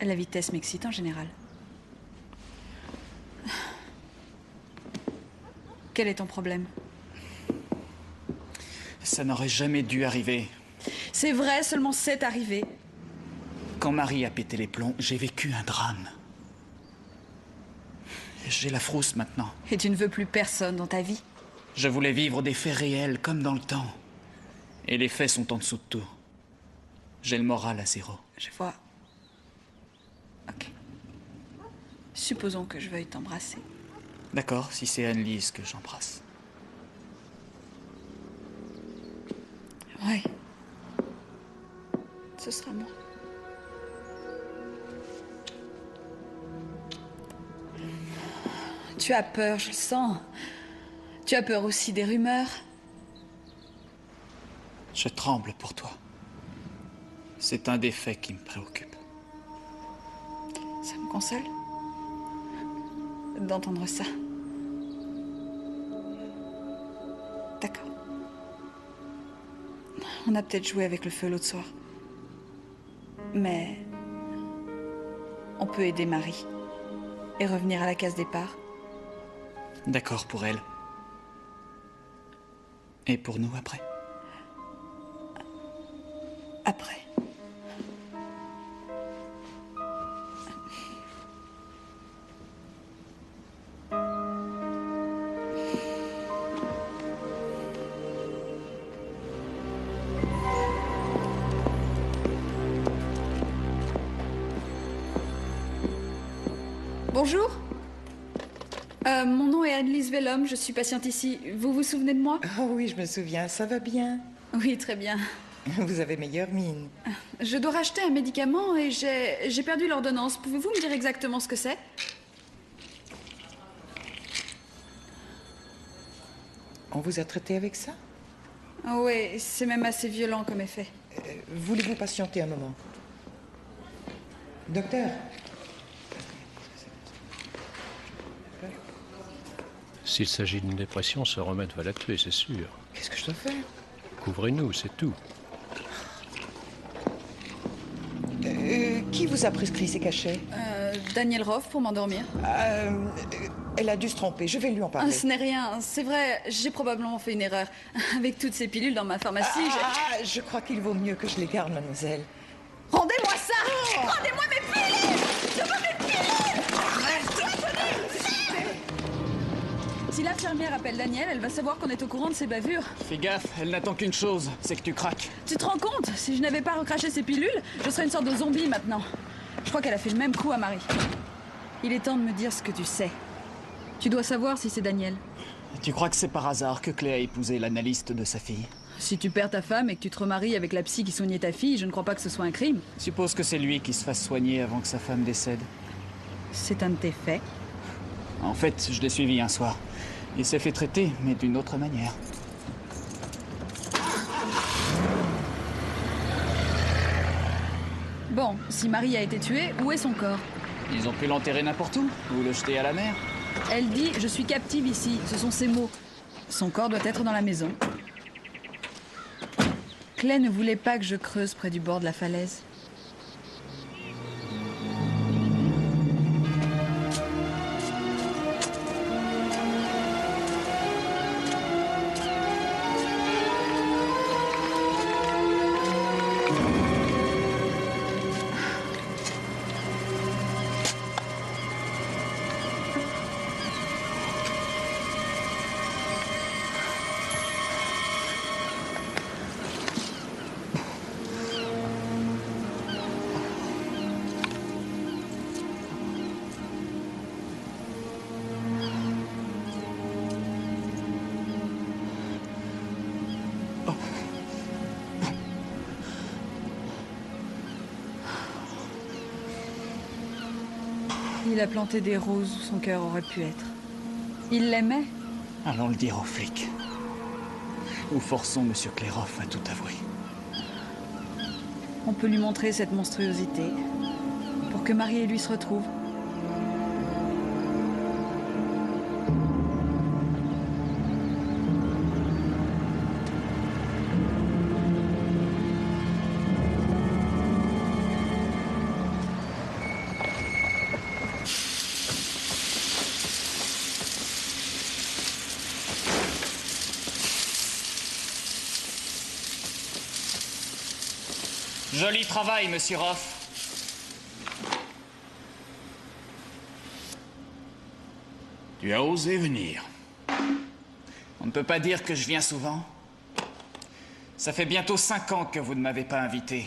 La vitesse m'excite en général. Quel est ton problème? Ça n'aurait jamais dû arriver. C'est vrai, seulement c'est arrivé. Quand Marie a pété les plombs, j'ai vécu un drame. J'ai la frousse maintenant. Et tu ne veux plus personne dans ta vie? Je voulais vivre des faits réels, comme dans le temps. Et les faits sont en dessous de tout. J'ai le moral à zéro. Je vois. Ok. Supposons que je veuille t'embrasser. D'accord, si c'est Anne-Lise que j'embrasse. Ouais. Ce sera moi. Tu as peur, je le sens. Tu as peur aussi des rumeurs. Je tremble pour toi. C'est un des faits qui me préoccupe. Ça me console d'entendre ça. D'accord. On a peut-être joué avec le feu l'autre soir. Mais on peut aider Marie et revenir à la case départ. D'accord pour elle. Et pour nous après. Après. Bonjour. Mon nom est Annelise Vellum, je suis patiente ici. Vous vous souvenez de moi? Oh oui, je me souviens, ça va bien. Oui, très bien. Vous avez meilleure mine. Je dois racheter un médicament et j'ai perdu l'ordonnance. Pouvez-vous me dire exactement ce que c'est? On vous a traité avec ça? Oui, c'est même assez violent comme effet. Voulez-vous patienter un moment? Docteur? S'il s'agit d'une dépression, ce remède va la tuer, c'est sûr. Qu'est-ce que je dois faire? Couvrez-nous, c'est tout. Qui vous a prescrit ces cachets? Daniel Roth pour m'endormir. Elle a dû se tromper, je vais lui en parler. Ce n'est rien, c'est vrai, j'ai probablement fait une erreur. Avec toutes ces pilules dans ma pharmacie, je crois qu'il vaut mieux que je les garde, mademoiselle. Rendez-moi ça! Rendez-moi mes pilules! Je veux mes pilules! Si l'infirmière appelle Daniel, elle va savoir qu'on est au courant de ses bavures. Fais gaffe, elle n'attend qu'une chose, c'est que tu craques. Tu te rends compte? Si je n'avais pas recraché ces pilules, je serais une sorte de zombie maintenant. Je crois qu'elle a fait le même coup à Marie. Il est temps de me dire ce que tu sais. Tu dois savoir si c'est Daniel. Tu crois que c'est par hasard que Clé a épousé l'analyste de sa fille? Si tu perds ta femme et que tu te remaries avec la psy qui soignait ta fille, je ne crois pas que ce soit un crime. Suppose que c'est lui qui se fasse soigner avant que sa femme décède. C'est un de tes faits. En fait, je l'ai suivi un soir. Il s'est fait traiter, mais d'une autre manière. Bon, si Marie a été tuée, où est son corps? Ils ont pu l'enterrer n'importe où, ou le jeter à la mer. Elle dit « Je suis captive ici », ce sont ses mots. Son corps doit être dans la maison. Clay ne voulait pas que je creuse près du bord de la falaise. Il a planté des roses où son cœur aurait pu être. Il l'aimait. Allons le dire aux flics. Ou forçons Monsieur Clairoff à tout avouer. On peut lui montrer cette monstruosité pour que Marie et lui se retrouvent. Joli travail, Monsieur Roth. Tu as osé venir. On ne peut pas dire que je viens souvent. Ça fait bientôt 5 ans que vous ne m'avez pas invité.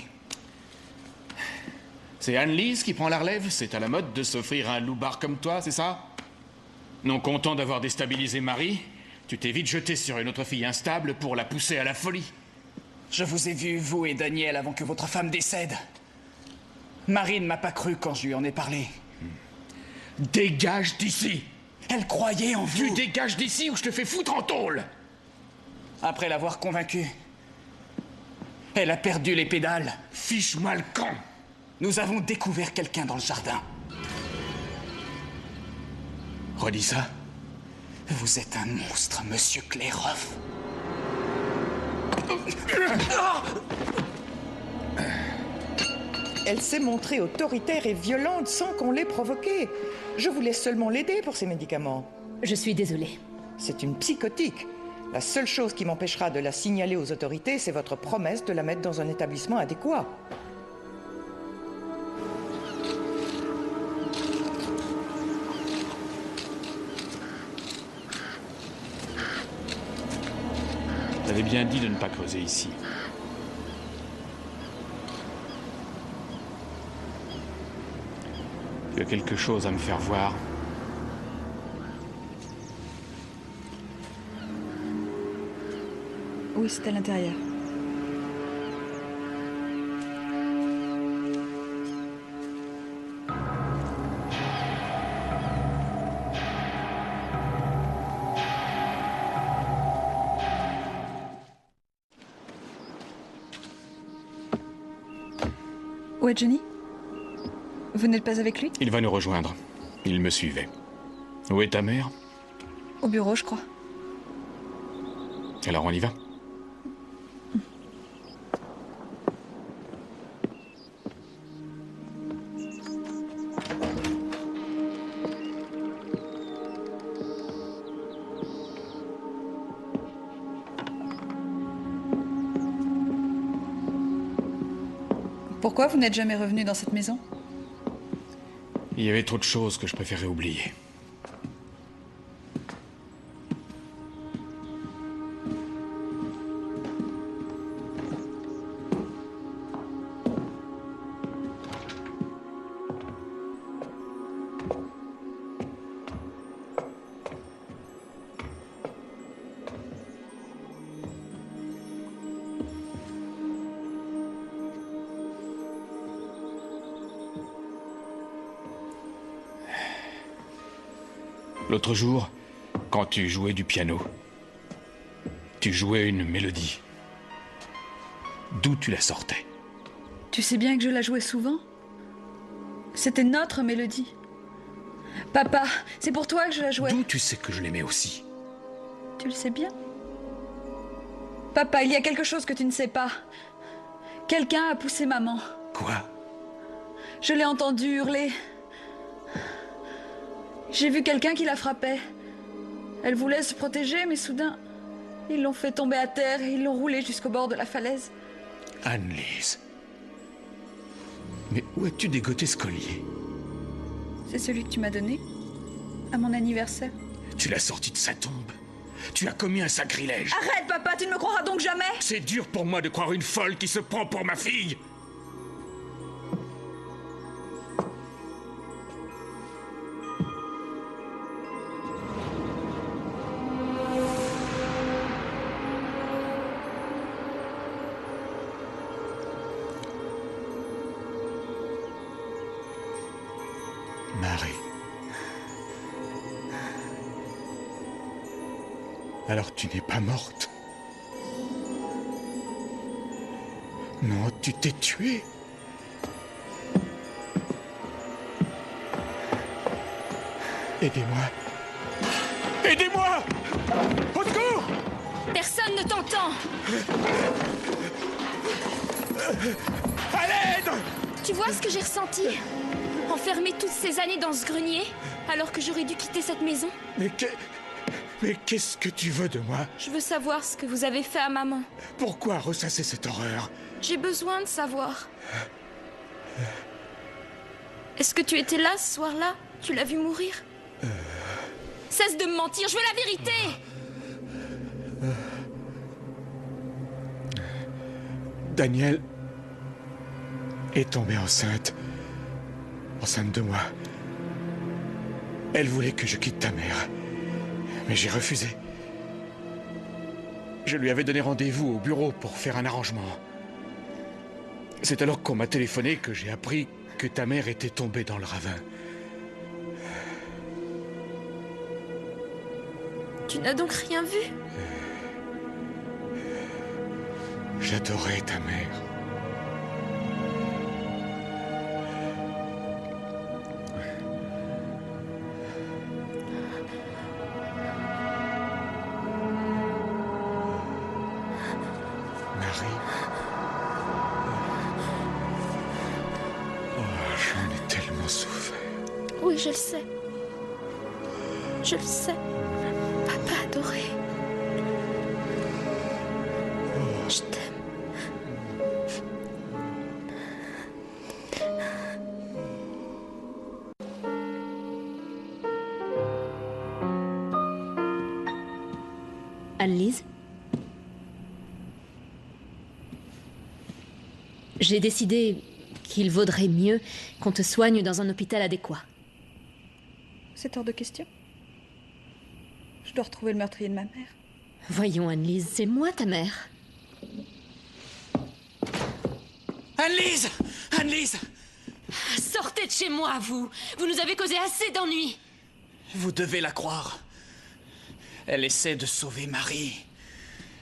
C'est Annelise qui prend la relève? C'est à la mode de s'offrir un loupard comme toi, c'est ça? Non content d'avoir déstabilisé Marie, tu t'es vite jeté sur une autre fille instable pour la pousser à la folie. Je vous ai vu, vous et Daniel, avant que votre femme décède. Marie ne m'a pas cru quand je lui en ai parlé. Dégage d'ici! Elle croyait en vous! Tu dégages d'ici ou je te fais foutre en tôle! Après l'avoir convaincue, elle a perdu les pédales. Fiche-moi le camp! Nous avons découvert quelqu'un dans le jardin. Redis ça. Vous êtes un monstre, Monsieur Clairoff. Elle s'est montrée autoritaire et violente sans qu'on l'ait provoquée. Je voulais seulement l'aider pour ses médicaments. Je suis désolée. C'est une psychotique. La seule chose qui m'empêchera de la signaler aux autorités, c'est votre promesse de la mettre dans un établissement adéquat. T'avais bien dit de ne pas creuser ici. Tu as quelque chose à me faire voir. Oui, c'est à l'intérieur. Où est Johnny? Vous n'êtes pas avec lui? Il va nous rejoindre. Il me suivait. Où est ta mère? Au bureau, je crois. Alors on y va? Pourquoi vous n'êtes jamais revenu dans cette maison? Il y avait trop de choses que je préférais oublier. L'autre jour, quand tu jouais du piano, tu jouais une mélodie. D'où tu la sortais? Tu sais bien que je la jouais souvent. C'était notre mélodie. Papa, c'est pour toi que je la jouais. D'où tu sais que je l'aimais aussi? Tu le sais bien. Papa, il y a quelque chose que tu ne sais pas. Quelqu'un a poussé maman. Quoi? Je l'ai entendu hurler. J'ai vu quelqu'un qui la frappait. Elle voulait se protéger, mais soudain, ils l'ont fait tomber à terre et ils l'ont roulée jusqu'au bord de la falaise. Anne-Lise. Mais où as-tu dégoté ce collier? C'est celui que tu m'as donné, à mon anniversaire. Tu l'as sorti de sa tombe. Tu as commis un sacrilège. Arrête, papa, tu ne me croiras donc jamais. C'est dur pour moi de croire une folle qui se prend pour ma fille. Marie. Alors tu n'es pas morte? Non, tu t'es tuée. Aidez-moi. Aidez-moi! Au secours! Personne ne t'entend. À l'aide! Tu vois ce que j'ai ressenti? Enfermée toutes ces années dans ce grenier, alors que j'aurais dû quitter cette maison? Mais qu'est-ce que tu veux de moi? Je veux savoir ce que vous avez fait à maman. Pourquoi ressasser cette horreur? J'ai besoin de savoir. Est-ce que tu étais là ce soir-là? Tu l'as vu mourir? Cesse de me mentir, je veux la vérité! Danielle est tombée enceinte. Enceinte de moi. Elle voulait que je quitte ta mère. Mais j'ai refusé. Je lui avais donné rendez-vous au bureau pour faire un arrangement. C'est alors qu'on m'a téléphoné que j'ai appris que ta mère était tombée dans le ravin. Tu n'as donc rien vu? J'adorais ta mère. Marie. Oh, j'en ai tellement souffert. Oui, je le sais. Je le sais. Papa adoré. Je t'aime. Anne-Lise? J'ai décidé qu'il vaudrait mieux qu'on te soigne dans un hôpital adéquat. C'est hors de question. Je dois retrouver le meurtrier de ma mère. Voyons, Anne-Lise, c'est moi ta mère. Anne-Lise! Anne-Lise! Sortez de chez moi, vous! Vous nous avez causé assez d'ennuis! Vous devez la croire. Elle essaie de sauver Marie.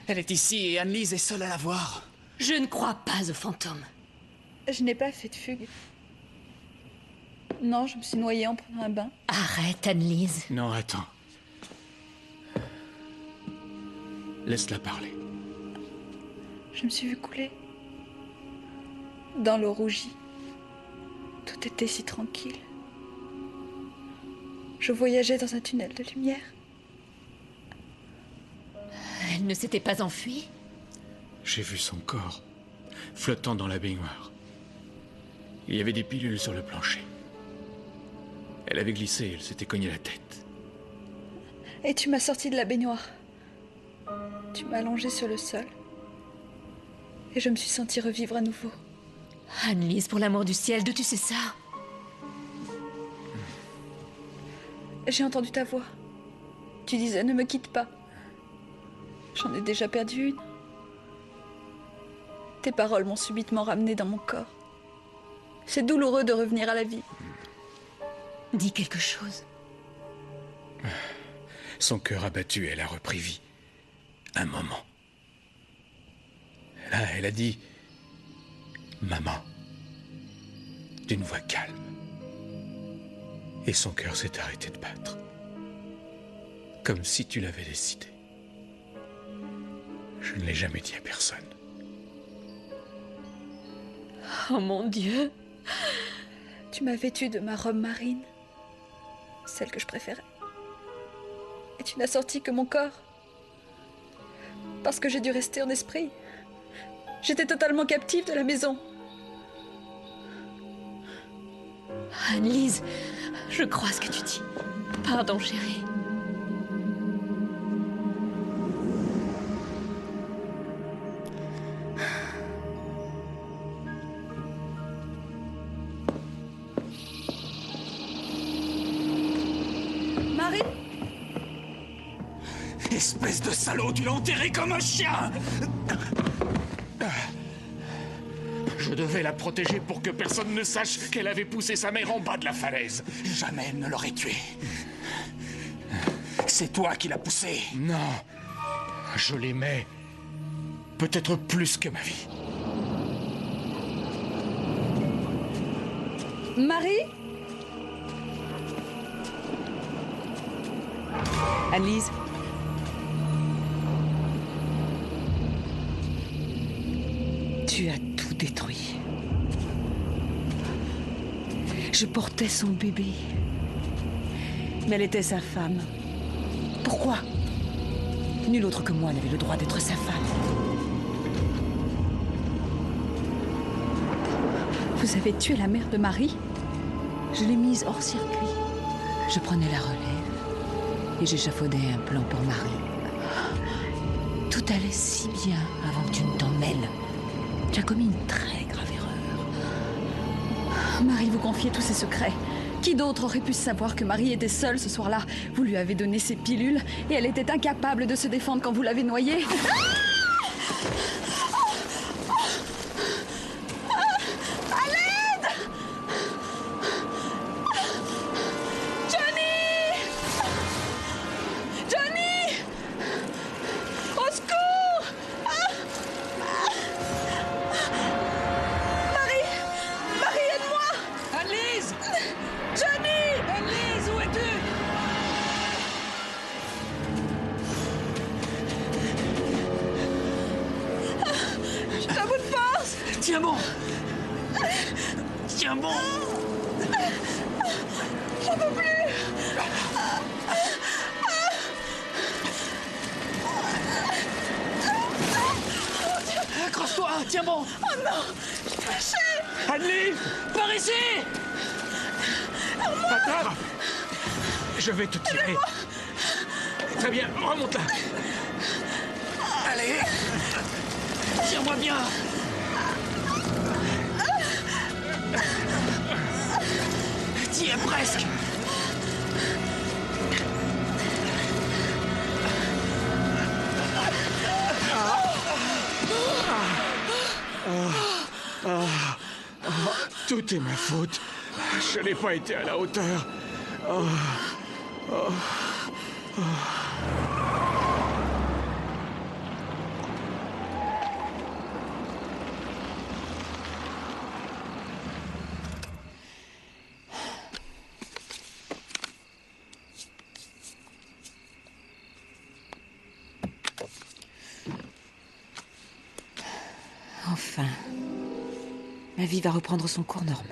Elle est ici et Anne-Lise est seule à la voir. Je ne crois pas aux fantômes. Je n'ai pas fait de fugue. Non, je me suis noyée en prenant un bain. Arrête, Anne-Lise. Non, attends. Laisse-la parler. Je me suis vue couler. Dans l'eau rougie. Tout était si tranquille. Je voyageais dans un tunnel de lumière. Elle ne s'était pas enfuie? J'ai vu son corps flottant dans la baignoire. Il y avait des pilules sur le plancher. Elle avait glissé, elle s'était cognée la tête. Et tu m'as sorti de la baignoire. Tu m'as allongée sur le sol. Et je me suis sentie revivre à nouveau. Anne-Lise, pour l'amour du ciel, d'où tu sais ça? J'ai entendu ta voix. Tu disais ne me quitte pas. J'en ai déjà perdu une. Tes paroles m'ont subitement ramenée dans mon corps. C'est douloureux de revenir à la vie. Dis quelque chose. Son cœur abattu, elle a repris vie. Un moment. Là, elle a dit « Maman » d'une voix calme. Et son cœur s'est arrêté de battre. Comme si tu l'avais décidé. Je ne l'ai jamais dit à personne. Oh mon Dieu! Tu m'as vêtue de ma robe marine. Celle que je préférais. Et tu n'as sorti que mon corps. Parce que j'ai dû rester en esprit. J'étais totalement captive de la maison. Anne-Lise, je crois ce que tu dis. Pardon, chérie. Marie? Espèce de salaud, tu l'as enterré comme un chien! Je devais la protéger pour que personne ne sache qu'elle avait poussé sa mère en bas de la falaise. Jamais elle ne l'aurait tuée. C'est toi qui l'as poussée. Non. Je l'aimais. Peut-être plus que ma vie. Marie? Anne-Lise? Tu as tout détruit. Je portais son bébé. Mais elle était sa femme. Pourquoi? Nul autre que moi n'avait le droit d'être sa femme. Vous avez tué la mère de Marie? Je l'ai mise hors circuit. Je prenais la relève et j'échafaudais un plan pour Marie. Tout allait si bien avant que tu ne t'en mêles. Tu as commis une très grave erreur. Marie vous confiait tous ses secrets. Qui d'autre aurait pu savoir que Marie était seule ce soir-là? Vous lui avez donné ses pilules et elle était incapable de se défendre quand vous l'avez noyée. À l'aide! Johnny! Johnny! Au secours! Marie! Marie, aide-moi! Anne-Lise! Johnny! Anne-Lise, où es-tu? Je suis à bout de force! Tiens bon! Tiens bon! J'en peux plus! Accroche-toi, tiens bon! Oh non! Je suis fâchée! Anne-Lise! Par ici! Attrape! Je vais te tirer. Très bien, remonte là. Allez! Tiens-moi bien! T'y es presque! Tout est ma faute. Je n'ai pas été à la hauteur. Oh. Oh. Oh. Enfin, ma vie va reprendre son cours normal.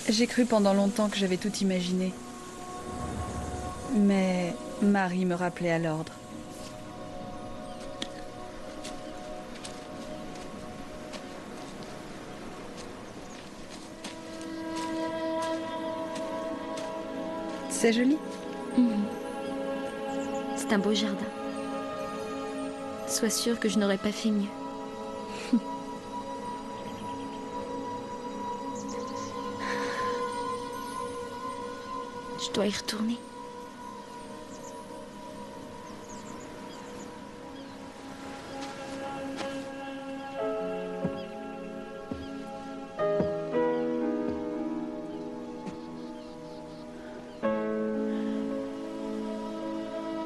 J'ai cru pendant longtemps que j'avais tout imaginé. Mais Marie me rappelait à l'ordre. C'est joli. C'est un beau jardin. Sois sûre que je n'aurais pas fait mieux. Je dois y retourner.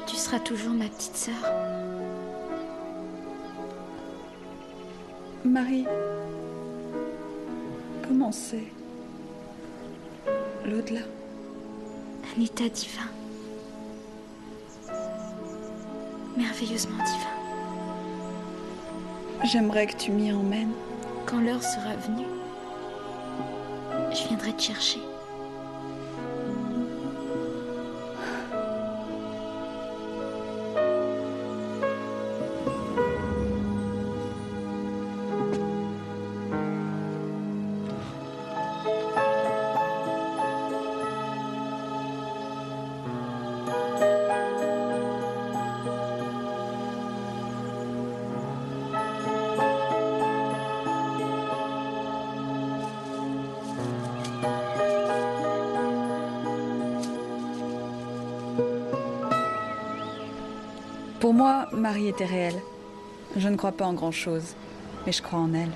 Tu seras toujours ma petite sœur. Marie, comment c'est l'au-delà? Un état divin. Merveilleusement divin. J'aimerais que tu m'y emmènes. Quand l'heure sera venue, je viendrai te chercher. Pour moi, Marie était réelle. Je ne crois pas en grand-chose, mais je crois en elle.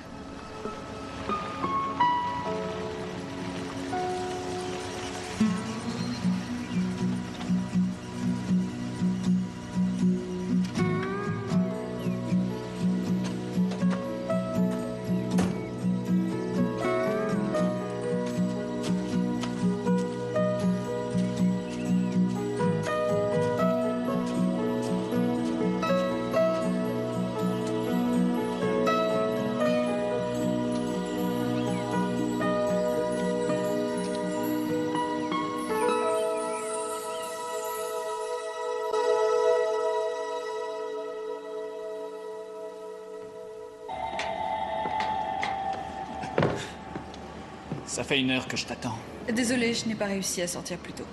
Ça fait 1 heure que je t'attends. Désolée, je n'ai pas réussi à sortir plus tôt.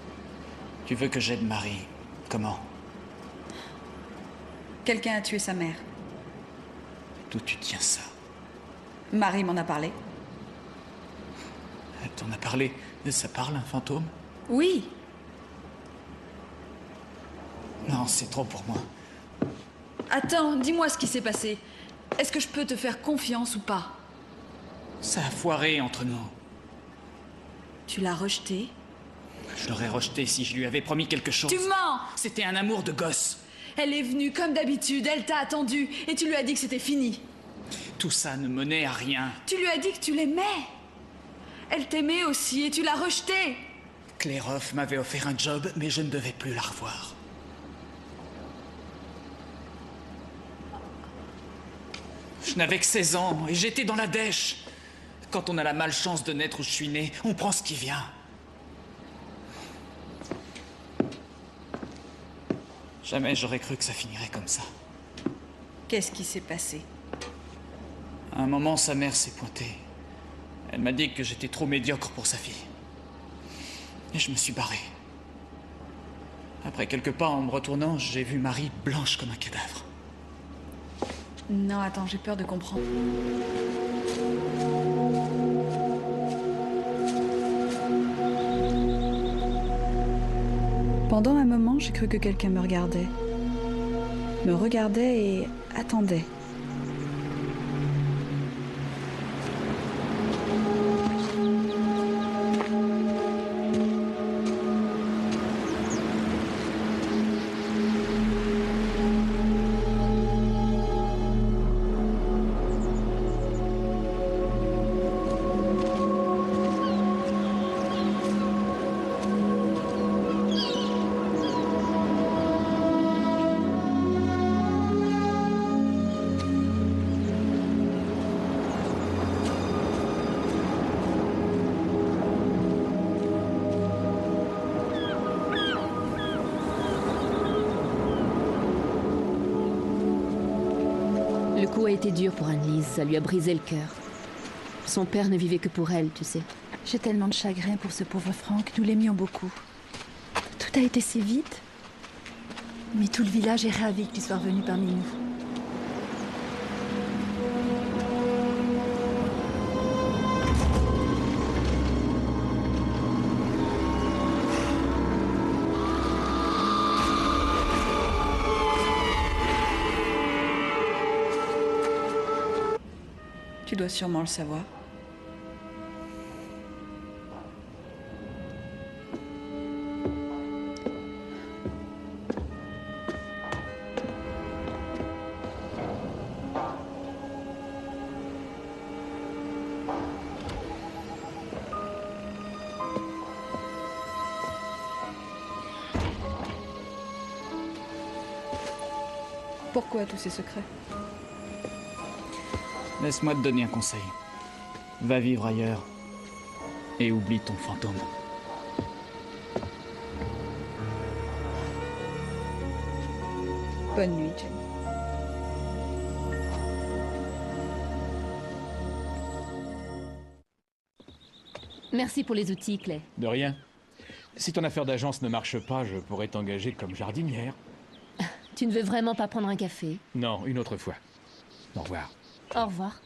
Tu veux que j'aide Marie? Comment? Quelqu'un a tué sa mère. D'où tu tiens ça? Marie m'en a parlé. Elle t'en a parlé? Ça parle, un fantôme? Oui. Non, c'est trop pour moi. Attends, dis-moi ce qui s'est passé. Est-ce que je peux te faire confiance ou pas? Ça a foiré entre nous. Tu l'as rejeté? Je l'aurais rejeté si je lui avais promis quelque chose. Tu mens! C'était un amour de gosse. Elle est venue comme d'habitude, elle t'a attendu et tu lui as dit que c'était fini. Tout ça ne menait à rien. Tu lui as dit que tu l'aimais. Elle t'aimait aussi et tu l'as rejetée. Claire Hoff m'avait offert un job, mais je ne devais plus la revoir. Je n'avais que 16 ans et j'étais dans la dèche. Quand on a la malchance de naître où je suis né, on prend ce qui vient. Jamais j'aurais cru que ça finirait comme ça. Qu'est-ce qui s'est passé? À un moment, sa mère s'est pointée. Elle m'a dit que j'étais trop médiocre pour sa fille. Et je me suis barré. Après quelques pas, en me retournant, j'ai vu Marie blanche comme un cadavre. Non, attends, j'ai peur de comprendre. Pendant un moment, j'ai cru que quelqu'un me regardait. Me regardait et attendait. Le coup a été dur pour Annelise, ça lui a brisé le cœur. Son père ne vivait que pour elle, tu sais. J'ai tellement de chagrin pour ce pauvre Franck, nous l'aimions beaucoup. Tout a été si vite. Mais tout le village est ravi que tu sois revenu parmi nous. Tu dois sûrement le savoir. Pourquoi tous ces secrets? Laisse-moi te donner un conseil. Va vivre ailleurs et oublie ton fantôme. Bonne nuit, Jenny. Merci pour les outils, Clay. De rien. Si ton affaire d'agence ne marche pas, je pourrais t'engager comme jardinière. Tu ne veux vraiment pas prendre un café? Non, une autre fois. Au revoir. Au revoir.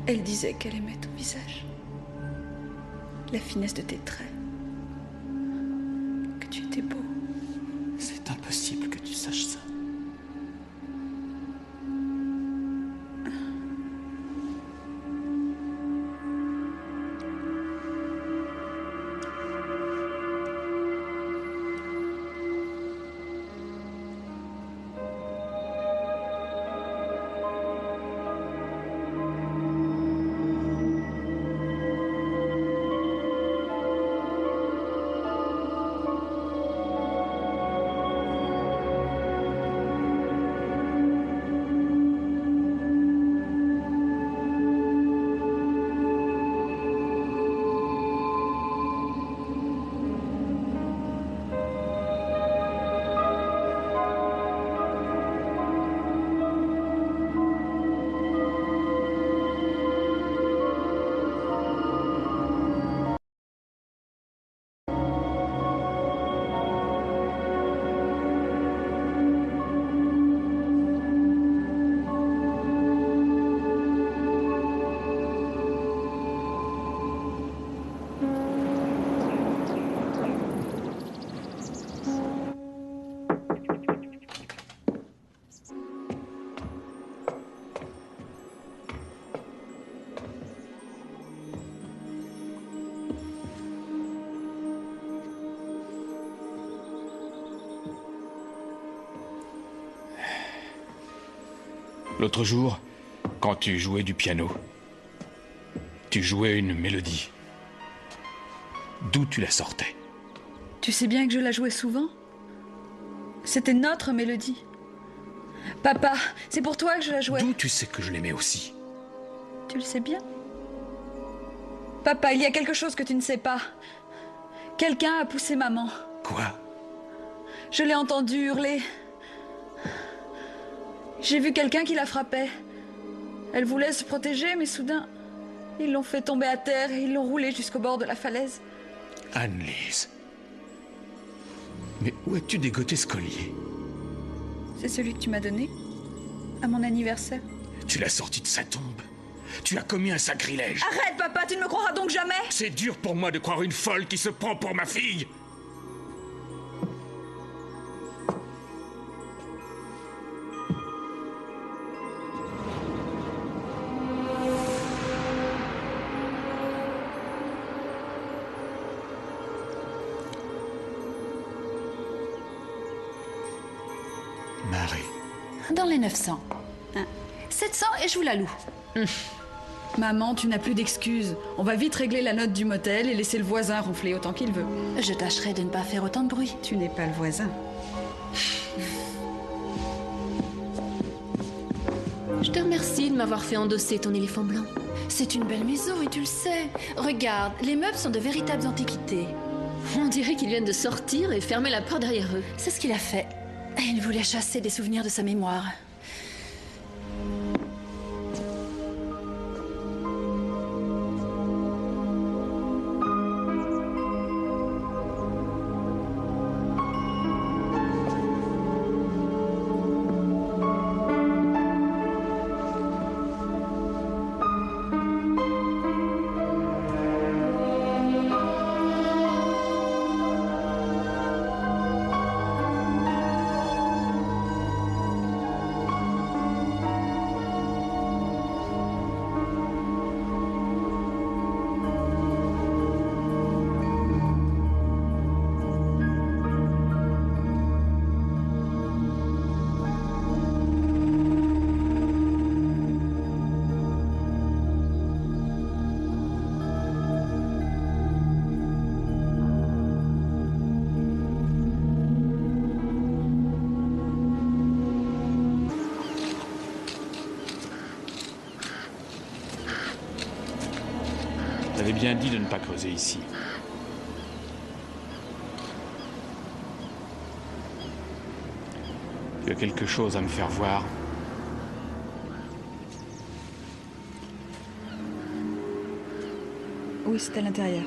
Elle disait qu'elle aimait ton visage, la finesse de tes traits, que tu étais beau. C'est impossible que tu saches ça. L'autre jour, quand tu jouais du piano, tu jouais une mélodie. D'où tu la sortais? Tu sais bien que je la jouais souvent. C'était notre mélodie. Papa, c'est pour toi que je la jouais. D'où tu sais que je l'aimais aussi? Tu le sais bien. Papa, il y a quelque chose que tu ne sais pas. Quelqu'un a poussé maman. Quoi? Je l'ai entendu hurler. J'ai vu quelqu'un qui la frappait. Elle voulait se protéger, mais soudain, ils l'ont fait tomber à terre et ils l'ont roulée jusqu'au bord de la falaise. Annelise. Mais où as-tu dégoté ce collier? C'est celui que tu m'as donné à mon anniversaire. Tu l'as sorti de sa tombe. Tu as commis un sacrilège. Arrête, papa, tu ne me croiras donc jamais. C'est dur pour moi de croire une folle qui se prend pour ma fille. Marie. Dans les 900. 700 et je vous la loue. Maman, tu n'as plus d'excuses. On va vite régler la note du motel et laisser le voisin ronfler autant qu'il veut. Je tâcherai de ne pas faire autant de bruit. Tu n'es pas le voisin. Je te remercie de m'avoir fait endosser ton éléphant blanc. C'est une belle maison et tu le sais. Regarde, les meubles sont de véritables antiquités. On dirait qu'ils viennent de sortir et fermer la porte derrière eux. C'est ce qu'il a fait. Il voulait chasser des souvenirs de sa mémoire. J'avais bien dit de ne pas creuser ici. Tu as quelque chose à me faire voir? Oui, c'est à l'intérieur.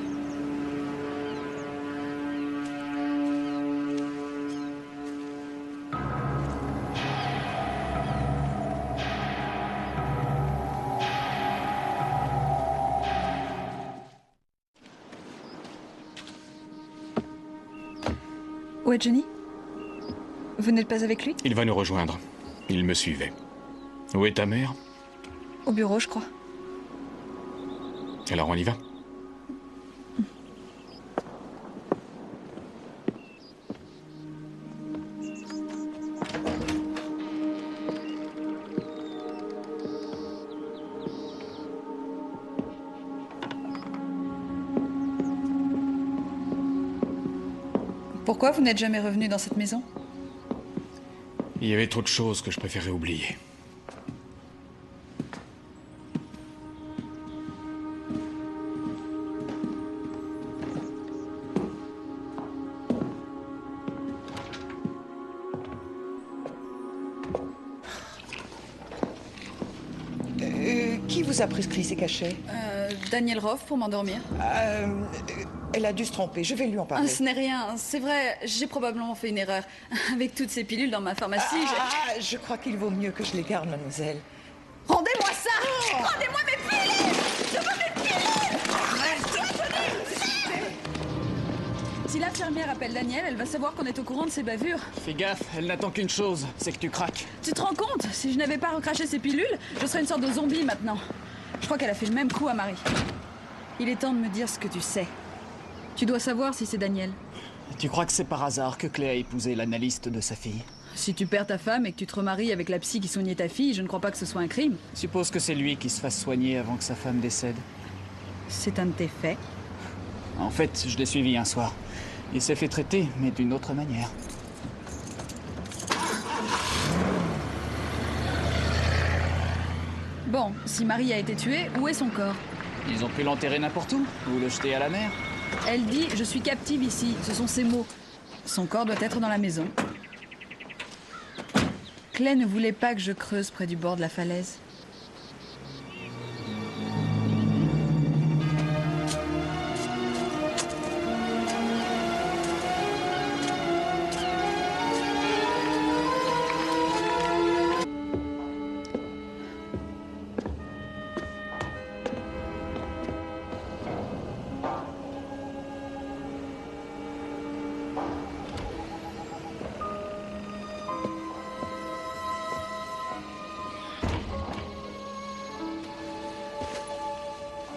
Où est Johnny? Vous n'êtes pas avec lui? Il va nous rejoindre. Il me suivait. Où est ta mère? Au bureau, je crois. Alors on y va? Pourquoi vous n'êtes jamais revenu dans cette maison? Il y avait trop de choses que je préférais oublier. Qui vous a prescrit ces cachets? Daniel Roth pour m'endormir. Elle a dû se tromper, je vais lui en parler. Ce n'est rien, c'est vrai, j'ai probablement fait une erreur. Avec toutes ces pilules dans ma pharmacie, je crois qu'il vaut mieux que je les garde, mademoiselle. Rendez-moi ça! Rendez-moi mes pilules! Je veux mes pilules! Si l'infirmière appelle Daniel, elle va savoir qu'on est au courant de ses bavures. Fais gaffe, elle n'attend qu'une chose, c'est que tu craques. Tu te rends compte? Si je n'avais pas recraché ces pilules, je serais une sorte de zombie maintenant. Je crois qu'elle a fait le même coup à Marie. Il est temps de me dire ce que tu sais. Tu dois savoir si c'est Daniel. Tu crois que c'est par hasard que Clé a épousé l'analyste de sa fille? Si tu perds ta femme et que tu te remaries avec la psy qui soignait ta fille, je ne crois pas que ce soit un crime. Suppose que c'est lui qui se fasse soigner avant que sa femme décède. C'est un de tes faits. En fait, je l'ai suivi un soir. Il s'est fait traiter, mais d'une autre manière. Bon, si Marie a été tuée, où est son corps? Ils ont pu l'enterrer n'importe où, ou le jeter à la mer. Elle dit « Je suis captive ici », ce sont ses mots. Son corps doit être dans la maison. Clay ne voulait pas que je creuse près du bord de la falaise.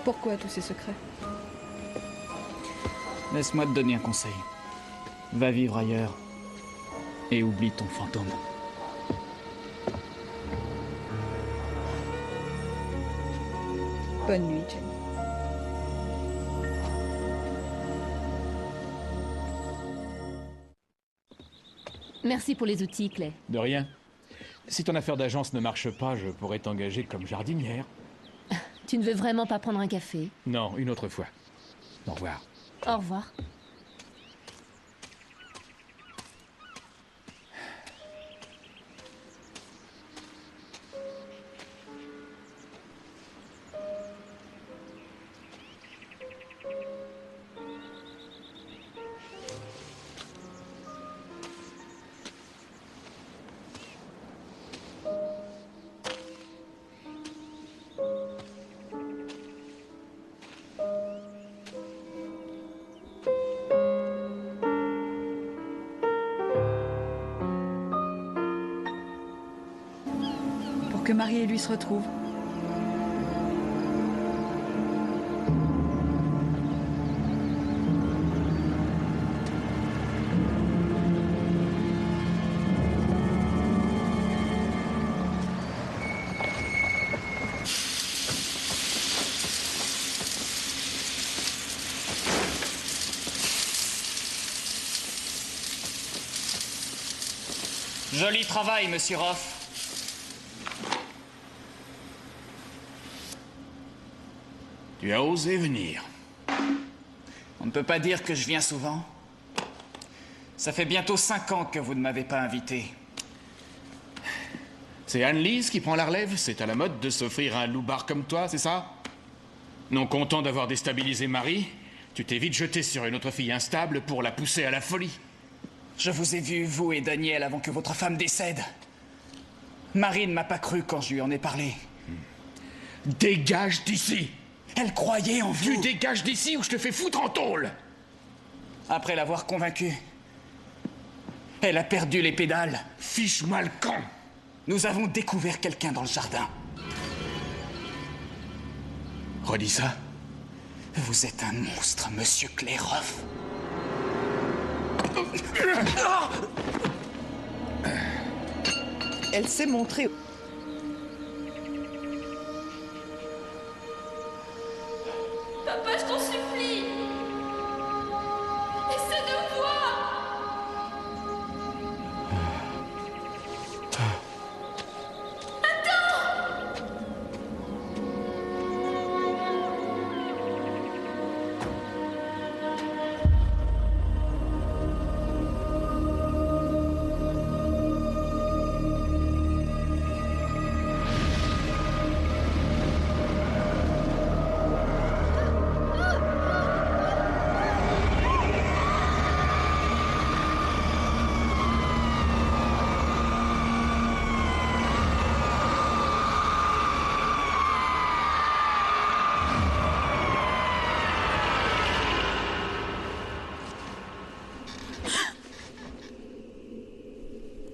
Pourquoi tous ces secrets? Laisse-moi te donner un conseil. Va vivre ailleurs. Et oublie ton fantôme. Bonne nuit, Jenny. Merci pour les outils, Clay. De rien. Si ton affaire d'agence ne marche pas, je pourrais t'engager comme jardinière. Tu ne veux vraiment pas prendre un café? Non, une autre fois. Au revoir. Au revoir. Que Marie et lui se retrouvent. Joli travail, monsieur Roth. Tu as osé venir. On ne peut pas dire que je viens souvent. Ça fait bientôt 5 ans que vous ne m'avez pas invité. C'est Anne-Lise qui prend la relève? C'est à la mode de s'offrir un loupard comme toi, c'est ça? Non content d'avoir déstabilisé Marie, tu t'es vite jeté sur une autre fille instable pour la pousser à la folie. Je vous ai vu, vous et Daniel, avant que votre femme décède. Marie ne m'a pas cru quand je lui en ai parlé. Dégage d'ici! Elle croyait en vous. Tu dégages d'ici ou je te fais foutre en tôle! Après l'avoir convaincue, elle a perdu les pédales. Fiche-moi le camp! Nous avons découvert quelqu'un dans le jardin. Redis ça. Vous êtes un monstre, monsieur Clairoff. Elle s'est montrée... Papa, je t'en supplie. Essaie de me voir. Attends.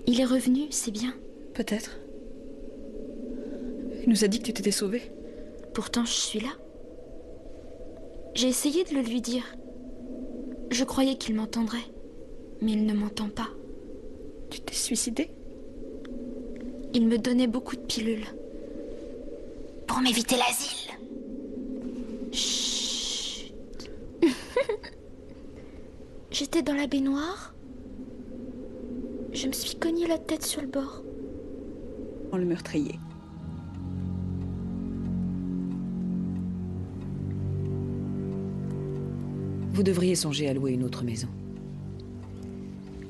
Il est revenu, c'est bien. Peut-être. Il nous a dit que tu t'étais sauvée. Pourtant, je suis là. J'ai essayé de le lui dire. Je croyais qu'il m'entendrait, mais il ne m'entend pas. Tu t'es suicidée? Il me donnait beaucoup de pilules. Pour m'éviter l'asile. Chut. J'étais dans la baignoire. Je me suis cogné la tête sur le bord. Le meurtrier. Vous devriez songer à louer une autre maison.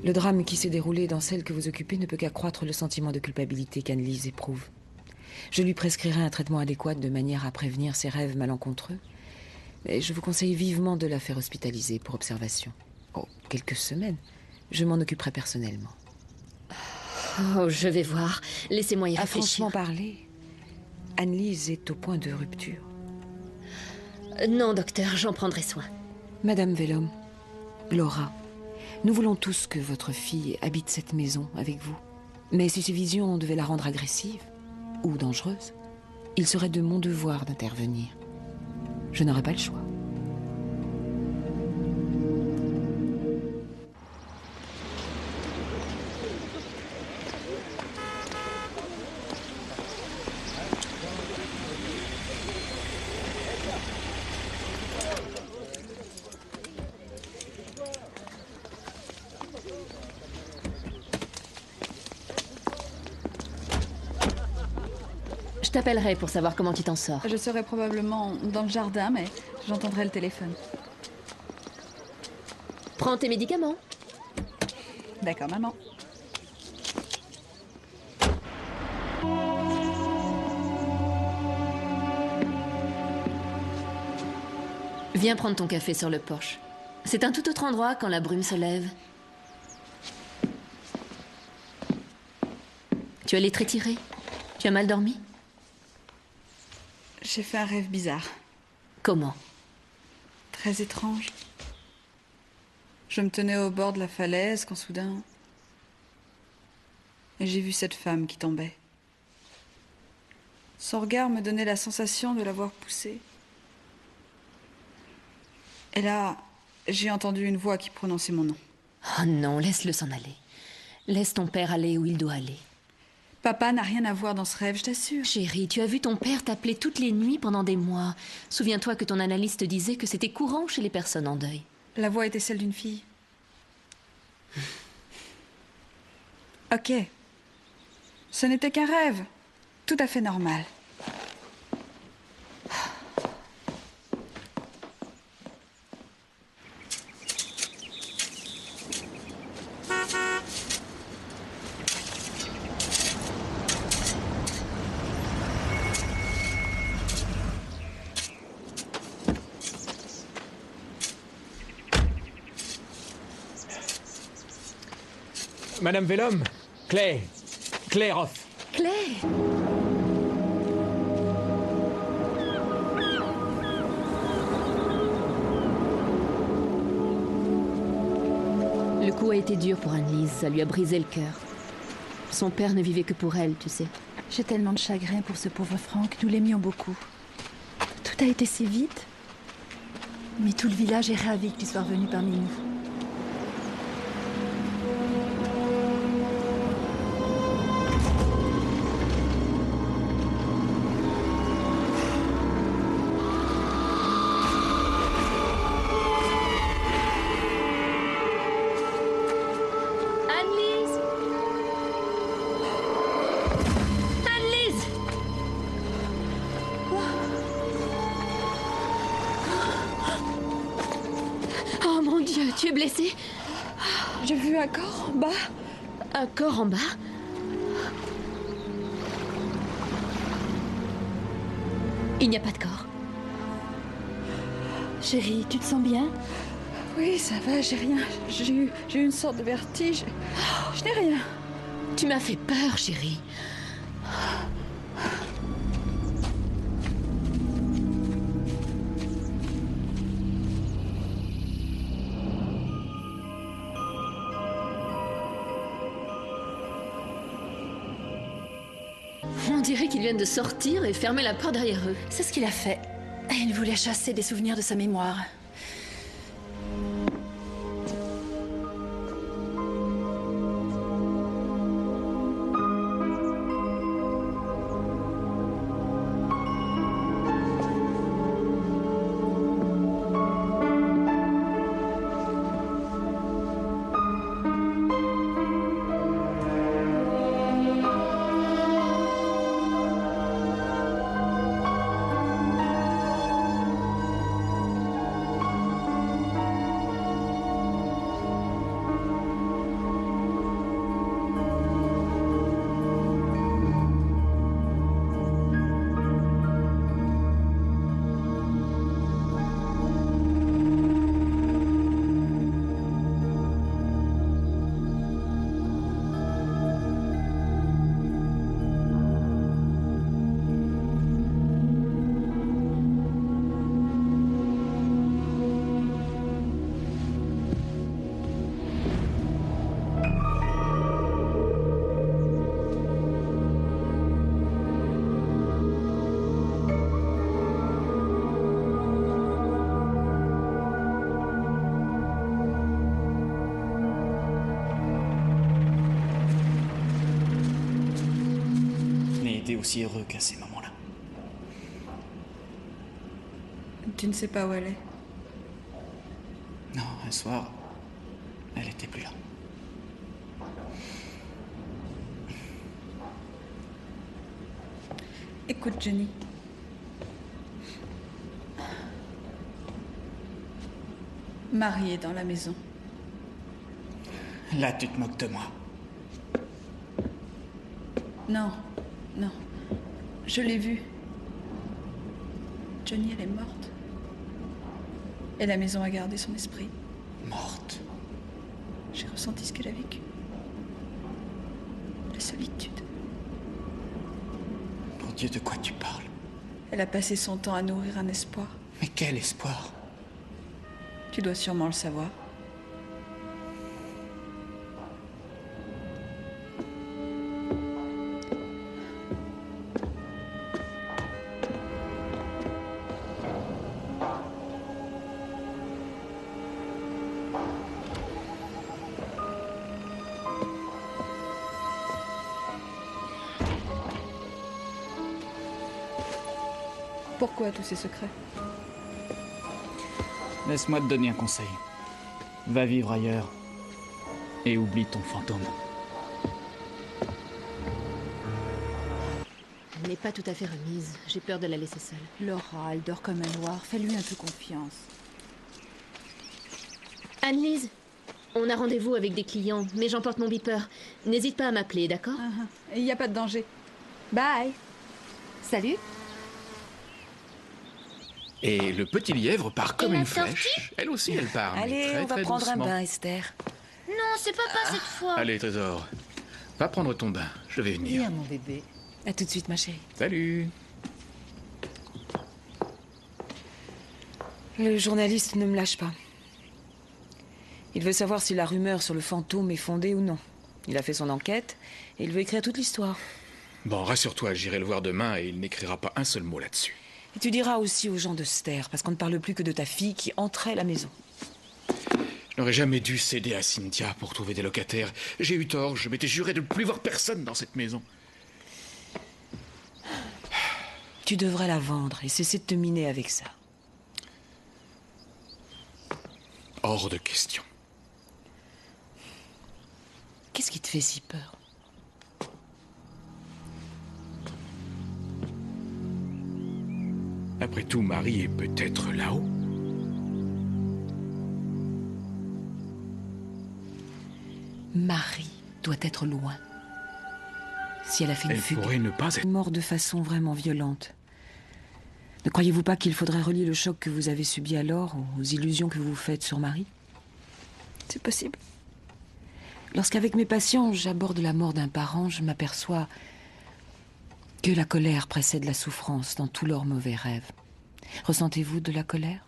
Le drame qui s'est déroulé dans celle que vous occupez ne peut qu'accroître le sentiment de culpabilité qu'Anne-Lise éprouve. Je lui prescrirai un traitement adéquat de manière à prévenir ses rêves malencontreux, mais je vous conseille vivement de la faire hospitaliser pour observation. Oh, quelques semaines. Je m'en occuperai personnellement. Oh, je vais voir. Laissez-moi y réfléchir. Franchement parler, Anne-Lise est au point de rupture. Non, docteur, j'en prendrai soin. Madame Vellum, Laura, nous voulons tous que votre fille habite cette maison avec vous. Mais si ces visions devaient la rendre agressive ou dangereuse, il serait de mon devoir d'intervenir. Je n'aurais pas le choix. Je t'appellerai pour savoir comment tu t'en sors. Je serai probablement dans le jardin, mais j'entendrai le téléphone. Prends tes médicaments. D'accord, maman. Viens prendre ton café sur le porche. C'est un tout autre endroit quand la brume se lève. Tu allais te retirer? Tu as mal dormi? J'ai fait un rêve bizarre. Comment? Très étrange. Je me tenais au bord de la falaise quand soudain... Et j'ai vu cette femme qui tombait. Son regard me donnait la sensation de l'avoir poussée. Et là, j'ai entendu une voix qui prononçait mon nom. Oh non, laisse-le s'en aller. Laisse ton père aller où il doit aller. Papa n'a rien à voir dans ce rêve, je t'assure. Chérie, tu as vu ton père t'appeler toutes les nuits pendant des mois. Souviens-toi que ton analyste disait que c'était courant chez les personnes en deuil. La voix était celle d'une fille. Ok. Ce n'était qu'un rêve. Tout à fait normal. Madame Vellum, Claire Hoff. Claire! Le coup a été dur pour Anne-Lise, ça lui a brisé le cœur. Son père ne vivait que pour elle, tu sais. J'ai tellement de chagrin pour ce pauvre Franck, nous l'aimions beaucoup. Tout a été si vite. Mais tout le village est ravi que tu sois revenu parmi nous. Tu es blessée? J'ai vu un corps en bas. Un corps en bas? Il n'y a pas de corps. Chérie, tu te sens bien? Oui, ça va, j'ai rien. J'ai eu une sorte de vertige. Je n'ai rien. Tu m'as fait peur, chérie. On dirait qu'ils viennent de sortir et fermer la porte derrière eux. C'est ce qu'il a fait. Il voulait chasser des souvenirs de sa mémoire. aussi heureux qu'à ces moments-là. Tu ne sais pas où elle est. Non, un soir, elle était plus là. Écoute, Jenny. Marie est dans la maison. Là, tu te moques de moi. Non, non. Je l'ai vue. Johnny, elle est morte. Et la maison a gardé son esprit. Morte. J'ai ressenti ce qu'elle a vécu. La solitude. Mon Dieu, de quoi tu parles? Elle a passé son temps à nourrir un espoir. Mais quel espoir? Tu dois sûrement le savoir. Pourquoi tous ces secrets? Laisse-moi te donner un conseil. Va vivre ailleurs et oublie ton fantôme. Elle n'est pas tout à fait remise. J'ai peur de la laisser seule. Laura, elle dort comme un loir. Fais-lui un peu confiance. Anne-Lise, on a rendez-vous avec des clients, mais j'emporte mon beeper. N'hésite pas à m'appeler, d'accord? Il n'y a pas de danger. Bye. Salut. Et le petit lièvre part comme une flèche. Elle aussi, elle part. mais Allez, très, on va très prendre doucement. un bain, Esther. Non, c'est papa cette fois. Allez, Trésor. Va prendre ton bain. Je vais venir. Viens, mon bébé. À tout de suite, ma chérie. Salut. Le journaliste ne me lâche pas. Il veut savoir si la rumeur sur le fantôme est fondée ou non. Il a fait son enquête et il veut écrire toute l'histoire. Bon, rassure-toi, j'irai le voir demain et il n'écrira pas un seul mot là-dessus. Et tu diras aussi aux gens de Ster, parce qu'on ne parle plus que de ta fille qui entrait à la maison. Je n'aurais jamais dû céder à Cynthia pour trouver des locataires. J'ai eu tort, je m'étais juré de ne plus voir personne dans cette maison. Tu devrais la vendre et cesser de te miner avec ça. Hors de question. Qu'est-ce qui te fait si peur? Après tout, Marie est peut-être là-haut. Marie doit être loin. Si elle a fait une fugue, Elle pourrait ne pas être morte de façon vraiment violente. Ne croyez-vous pas qu'il faudrait relier le choc que vous avez subi alors aux illusions que vous faites sur Marie? C'est possible. Lorsqu'avec mes patients, j'aborde la mort d'un parent, je m'aperçois que la colère précède la souffrance dans tous leurs mauvais rêves. Ressentez-vous de la colère?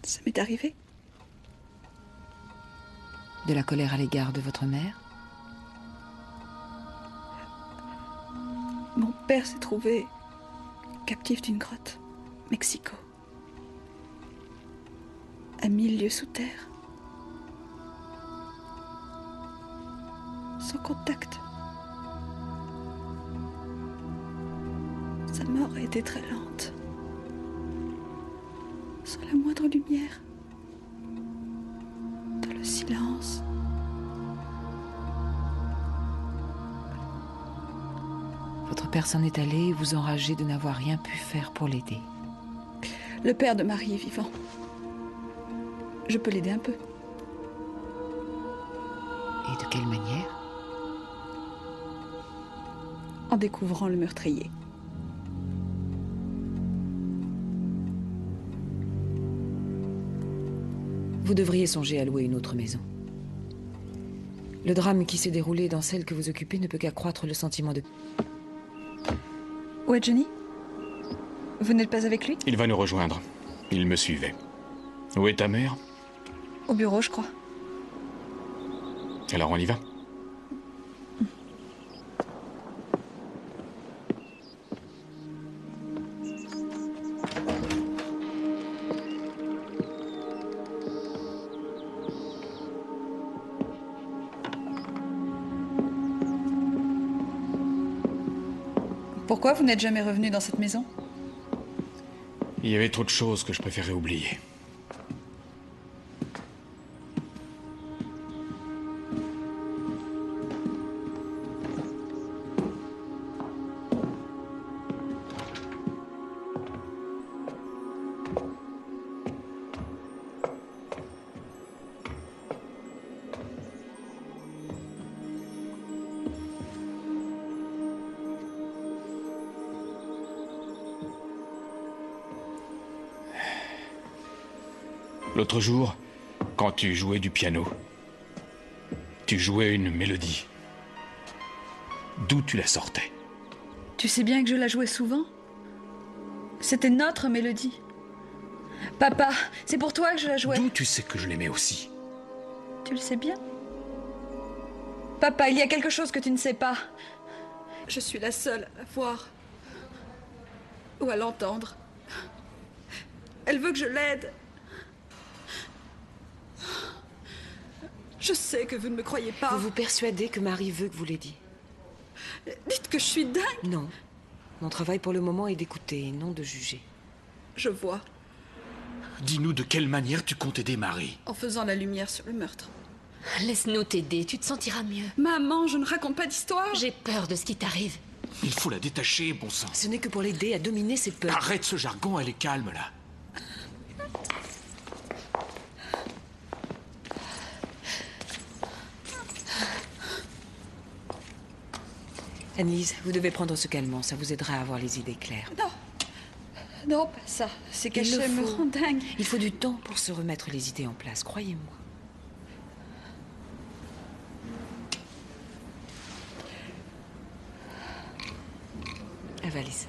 Ça m'est arrivé. De la colère à l'égard de votre mère? Mon père s'est trouvé captif d'une grotte, Mexico. À 1000 lieues sous terre. Sans contact. Sa mort a été très lente. Sans la moindre lumière. Dans le silence. Votre père s'en est allé et vous enragez de n'avoir rien pu faire pour l'aider. Le père de Marie est vivant. Je peux l'aider un peu. Et de quelle manière? En découvrant le meurtrier. Vous devriez songer à louer une autre maison. Le drame qui s'est déroulé dans celle que vous occupez ne peut qu'accroître le sentiment de... Où est Johnny? Vous n'êtes pas avec lui? Il va nous rejoindre. Il me suivait. Où est ta mère? Au bureau, je crois. Alors on y va. Pourquoi vous n'êtes jamais revenu dans cette maison? Il y avait trop de choses que je préférais oublier. L'autre jour, quand tu jouais du piano, tu jouais une mélodie. D'où tu la sortais? Tu sais bien que je la jouais souvent. C'était notre mélodie. Papa, c'est pour toi que je la jouais. D'où tu sais que je l'aimais aussi? Tu le sais bien. Papa, il y a quelque chose que tu ne sais pas. Je suis la seule à la voir. Ou à l'entendre. Elle veut que je l'aide. Je sais que vous ne me croyez pas. Vous vous persuadez que Marie veut que vous l'aidiez? Dites que je suis dingue. Non. Mon travail pour le moment est d'écouter et non de juger. Je vois. Dis-nous de quelle manière tu comptes aider Marie. En faisant la lumière sur le meurtre. Laisse-nous t'aider, tu te sentiras mieux. Maman, je ne raconte pas d'histoire. J'ai peur de ce qui t'arrive. Il faut la détacher, bon sang. Ce n'est que pour l'aider à dominer ses peurs. Arrête ce jargon, elle est calme là. Annelise, vous devez prendre ce calmant, ça vous aidera à avoir les idées claires. Non. Non, pas ça. C'est caché me rend dingue. Il faut du temps pour se remettre les idées en place, croyez-moi. Avalez ça.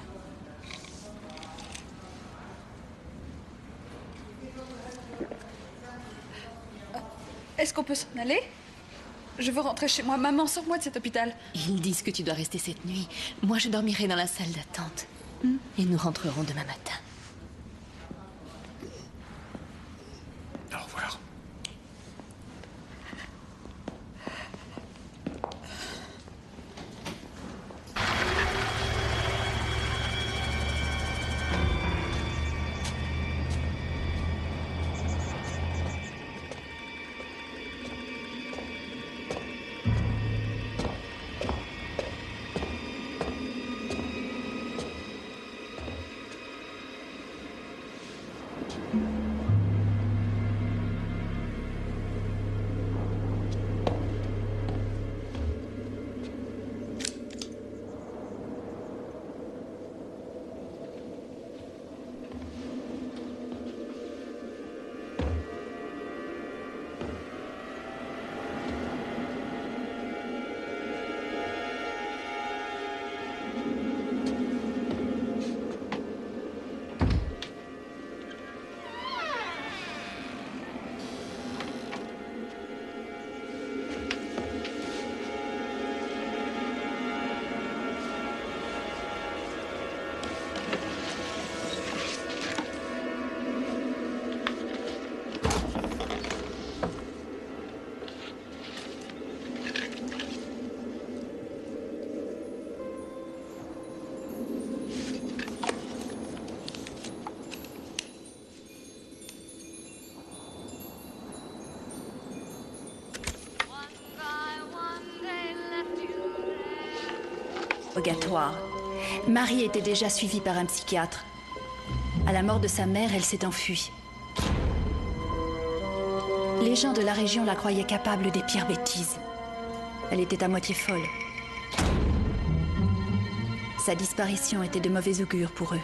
Est-ce qu'on peut s'en aller? Je veux rentrer chez moi. Maman, sors-moi de cet hôpital. Ils disent que tu dois rester cette nuit. Moi, je dormirai dans la salle d'attente. Et nous rentrerons demain matin. Au revoir. Interrogatoire. Marie était déjà suivie par un psychiatre. À la mort de sa mère, elle s'est enfuie. Les gens de la région la croyaient capable des pires bêtises. Elle était à moitié folle. Sa disparition était de mauvais augure pour eux.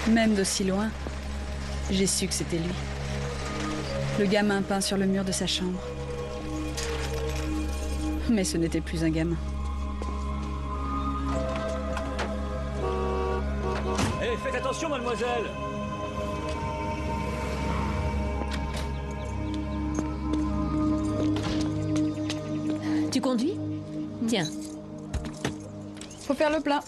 Même d'aussi loin, j'ai su que c'était lui. Le gamin peint sur le mur de sa chambre. Mais ce n'était plus un gamin. Hé, faites attention! Attention, mademoiselle. Tu conduis? Tiens. Faut faire le plein.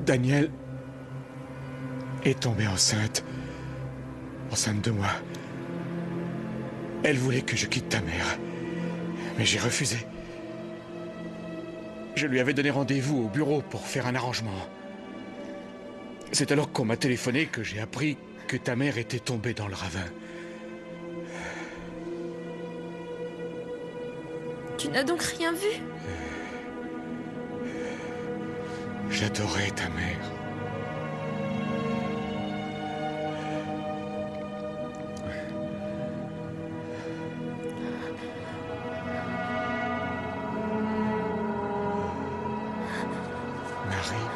Danielle est tombée enceinte de moi. Elle voulait que je quitte ta mère, mais j'ai refusé. Je lui avais donné rendez-vous au bureau pour faire un arrangement. C'est alors qu'on m'a téléphoné que j'ai appris que ta mère était tombée dans le ravin. Tu n'as donc rien vu? J'adorais ta mère. Marie.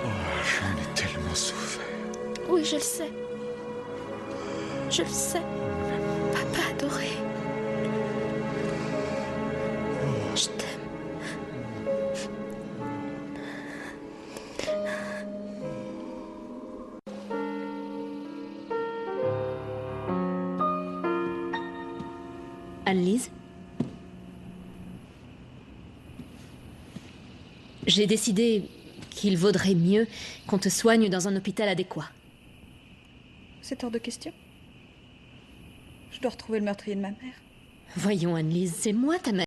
Oh, j'en ai tellement souffert. Oui, je le sais. Je le sais. Papa adoré. Je t'aime. Anne-Lise? J'ai décidé qu'il vaudrait mieux qu'on te soigne dans un hôpital adéquat. C'est hors de question. Je dois retrouver le meurtrier de ma mère. Voyons, Anne-Lise, c'est moi ta mère.